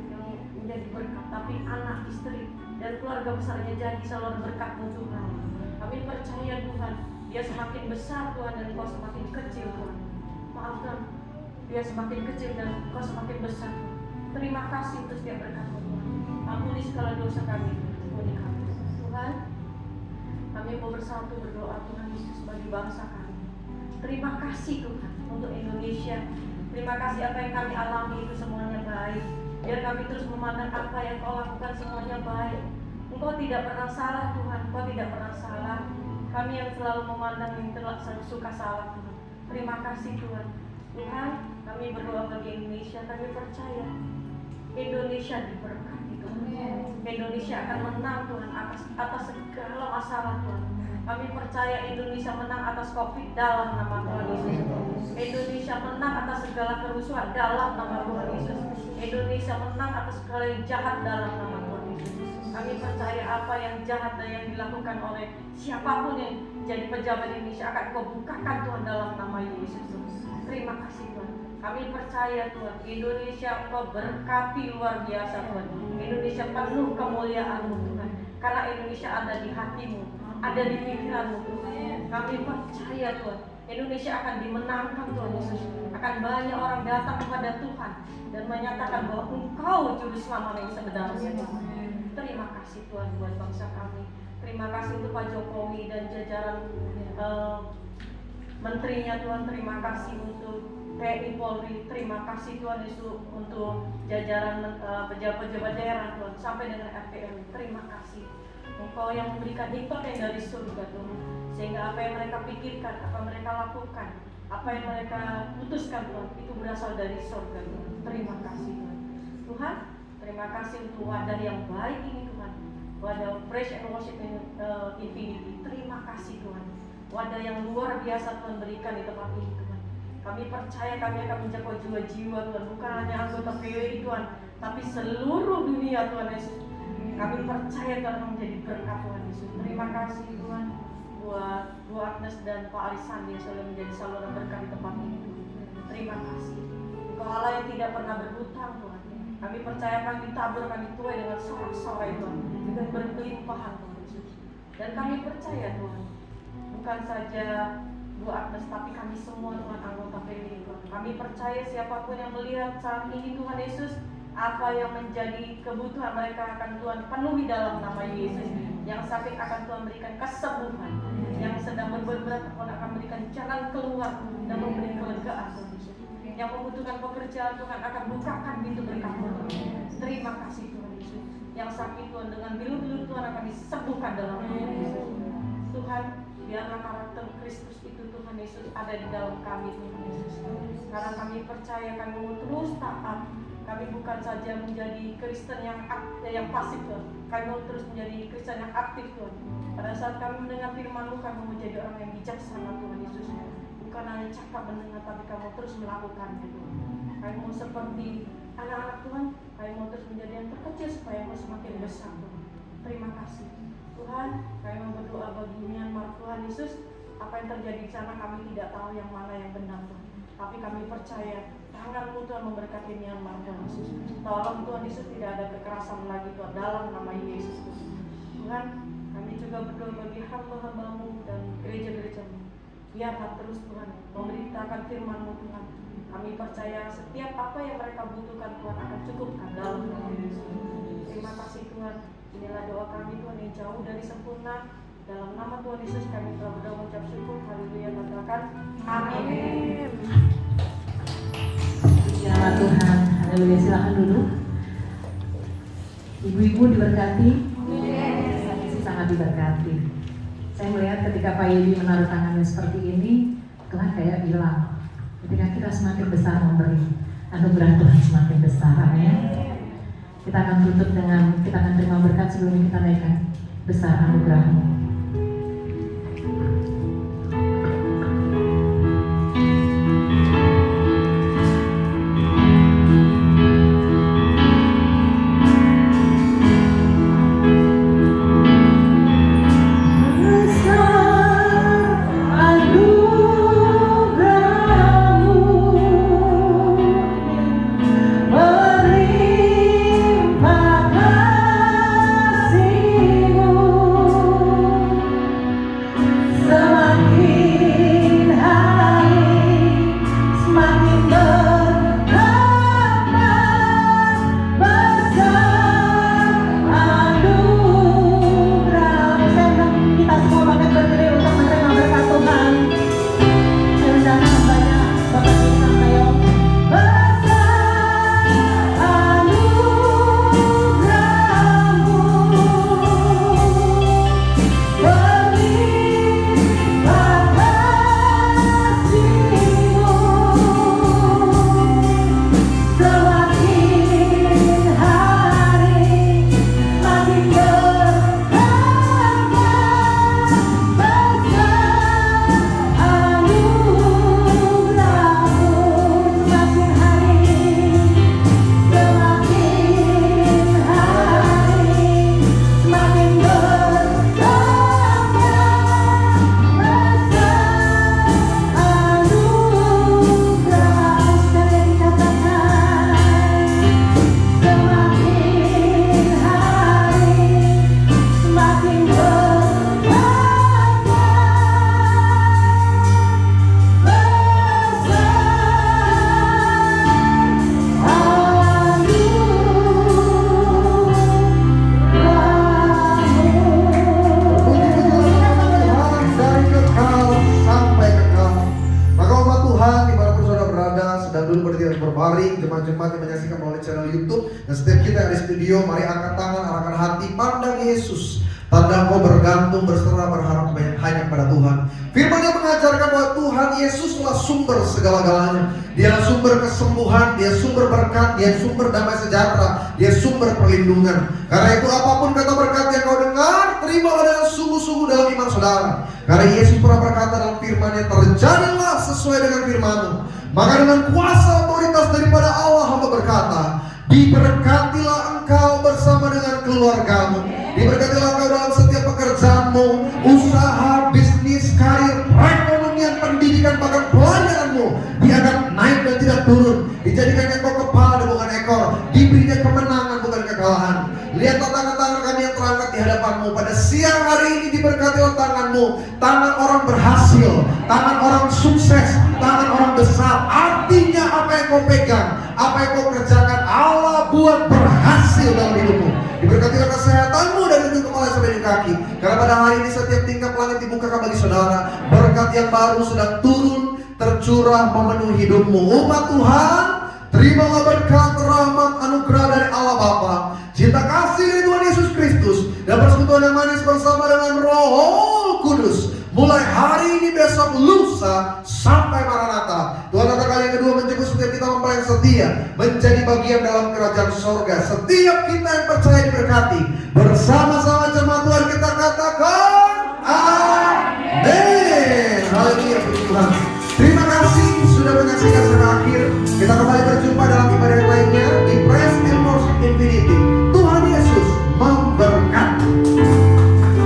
menjadi berkat, tapi anak, istri, dan keluarga besarnya jadi selalu berkat-Mu Tuhan. Kami percaya Tuhan, dia semakin besar Tuhan dan Kau semakin kecil Tuhan. Maafkan, dia semakin kecil dan Kau semakin besar Tuhan. Terima kasih untuk setiap berkat-Mu Tuhan. Ampuni segala dosa kami, ampuni kami Tuhan. Kami mau bersatu berdoa Tuhan Yesus bagi bangsa kami. Terima kasih Tuhan untuk Indonesia. Terima kasih apa yang kami alami itu semuanya baik. Biar kami terus memandang apa yang Kau lakukan semuanya baik. Engkau tidak pernah salah Tuhan, Engkau tidak pernah salah. Kami yang selalu memandang yang telah suka salah Tuhan. Terima kasih Tuhan. Tuhan, kami berdoa bagi Indonesia. Kami percaya Indonesia diberkati Tuhan. Indonesia akan menang Tuhan atas segala masalah Tuhan. Kami percaya Indonesia menang atas COVID dalam nama Tuhan Yesus. Indonesia menang atas segala kerusuhan dalam nama Tuhan Yesus. Indonesia menang atas segala yang jahat dalam nama Tuhan Yesus. Kami percaya apa yang jahat dan yang dilakukan oleh siapapun yang jadi pejabat Indonesia akan Kau bukakan Tuhan dalam nama Yesus. Terima kasih Tuhan. Kami percaya Tuhan, Indonesia Engkau berkati luar biasa Tuhan. Indonesia penuh kemuliaan-Mu Tuhan. Karena Indonesia ada di hati-Mu, ada di pikiran-Mu Tuhan. Kami percaya Tuhan, Indonesia akan dimenangkan Tuhan Yesus. Akan banyak orang datang kepada Tuhan dan menyatakan bahwa Engkau juru selamat yang sebenarnya Tuhan. Terima kasih Tuhan buat bangsa kami. Terima kasih untuk Pak Jokowi dan jajaran menterinya Tuhan. Terima kasih untuk TNI Polri. Terima kasih Tuhan Yesus untuk jajaran pejabat-pejabat daerah Tuhan sampai dengan RT RW. Terima kasih. Engkau yang memberikan hikmat yang dari surga Tuhan. Sehingga apa yang mereka pikirkan, apa yang mereka lakukan, apa yang mereka putuskan Tuhan, itu berasal dari surga Tuhan. Terima kasih Tuhan. Tuhan, terima kasih untuk wadah yang baik ini Tuhan. Wadah Praise and Worship Infinity. Terima kasih Tuhan. Wadah yang luar biasa Tuhan berikan di tempat ini Tuhan. Kami percaya kami akan menjangkau jiwa-jiwa Tuhan. Bukan hanya anggota PWI Tuhan, tapi seluruh dunia Tuhan Yesus. Kami percaya Tuhan menjadi berkat Tuhan Yesus. Terima kasih Tuhan buat Bu Agnes dan Pak Arisan yang selalu menjadi saluran berkat di tempat ini. Terima kasih. Engkau Allah yang tidak pernah berhutang Tuhan. Kami percaya kami ditabur, kami tuai dengan sorak-sorai Tuhan, dengan berkelimpahan Tuhan Yesus. Dan kami percaya Tuhan, bukan saja Bu Agnes, tapi kami semua Tuhan anggota PWI Tuhan. Kami percaya siapapun yang melihat saat ini Tuhan Yesus, apa yang menjadi kebutuhan mereka akan Tuhan penuhi dalam nama Yesus. Yang sakit akan Tuhan berikan kesembuhan. Yang sedang berat Tuhan akan berikan jalan keluar dan memberi kelegaan Tuhan Yesus. Yang membutuhkan pekerjaan Tuhan akan bukakan pintu berkat Tuhan. Terima kasih Tuhan Yesus. Yang sakit Tuhan dengan bilur-bilur Tuhan akan disembuhkan dalam nama Yesus. Tuhan, biarlah karakter Kristus itu Tuhan Yesus ada di dalam kami Tuhan Yesus. Karena kami percaya kami mau terus taat. Kami bukan saja menjadi Kristen yang pasif Tuhan. Kami mau terus menjadi Kristen yang aktif Tuhan. Pada saat kami mendengar firman-Mu, kami mau menjadi orang yang bijaksana Tuhan Yesus. Bukan hanya cakap mendengar, tapi kami mau terus melakukannya Tuhan. Kami mau seperti anak-anak Tuhan. Kami mau terus menjadi yang terkecil supaya Engkau semakin besar Tuhan. Terima kasih Tuhan. Tuhan, kami mau berdoa bagi Myanmar Tuhan Yesus. Apa yang terjadi di sana kami tidak tahu yang mana yang benar Tuhan. Tapi kami percaya tangan-Mu Tuhan memberkati Myanmar Tuhan Yesus. Tolong Tuhan Yesus tidak ada kekerasan lagi Tuhan dalam nama Yesus Kristus. Tuhan, kami juga berdoa bagi hamba-hamba-Mu dan gereja-gereja-Mu. Biarlah terus Tuhan memberitakan firman-Mu Tuhan. Kami percaya setiap apa yang mereka butuhkan Tuhan akan cukupkan dalam nama Yesus. Terima kasih Tuhan. Inilah doa kami Tuhan yang jauh dari sempurna. Dalam nama Tuhan Yesus kami telah berdoa mengucap syukur. Haleluya, katakan amin. Puji Allah Tuhan. Haleluya, silakan duduk. Ibu-ibu diberkati. Saya sih sangat diberkati. Saya melihat ketika Pak Yedi menaruh tangannya seperti ini, Tuhan kayak bilang, ketika kita semakin besar memberi, anugerah Tuhan semakin besar. Amin. Kita akan tutup dengan, kita akan terima berkat sebelum kita naikkan besar anugerah-Mu. Jemaat-jemaat yang menyaksikan melalui channel YouTube dan setiap kita yang di studio, mari angkat tangan, arahkan hati, pandang Yesus. Tanda kau bergantung, berserah, berharap hanya kepada Tuhan. Firman-Nya mengajarkan bahwa Tuhan Yesuslah sumber segala-galanya. Dia sumber kesembuhan, Dia sumber berkat, Dia sumber damai sejahtera, Dia sumber perlindungan. Karena itu apapun kata berkat yang kau dengar, terimalah dengan sungguh-sungguh dalam iman saudara. Karena Yesus pernah berkata dalam firman-Nya, terjadilah sesuai dengan firman-Mu. Maka dengan kuasa otoritas daripada Allah hamba berkata, diberkatilah engkau bersama dengan keluargamu. Diberkatilah engkau dalam setiap pekerjaanmu, usaha, bisnis, karir, perekonomian, pendidikan, bahkan pelayaranmu. Dia akan naik dan tidak turun. Dijadikan engkau kepala dan bukan ekor. Diberinya kemenangan bukan kekalahan. Lihat tangan-tangan kami yang terangkat di hadapanmu. Pada siang hari ini diberkatilah tanganmu. Tangan orang berhasil, tangan orang sukses, tangan orang besar. Artinya apa yang kau pegang, apa yang kau kerjakan, Allah buat berhasil dalam hidupmu. Diberkatilah kesehatanmu dari ujung kepala sampai ujung kaki. Karena pada hari ini setiap tingkap langit dibukakan bagi saudara. Berkat yang baru sedang turun, tercurah memenuhi hidupmu. Umat Tuhan, terimalah berkat, rahmat, anugerah dari Allah Bapa, cinta kasih dari Tuhan Yesus Kristus, dan persekutuan yang manis bersama dengan Roh Kudus. Mulai hari ini, besok, lusa, sampai Maranatha. Tuhan datang kali yang kedua menjemput setiap kita mempelai yang setia, menjadi bagian dalam kerajaan sorga. Setiap kita yang percaya diberkati. Bersama-sama jemaat Tuhan kita katakan amin. Haleluya, puji Tuhan. Terima kasih sudah menyaksikan sampai akhir. Kita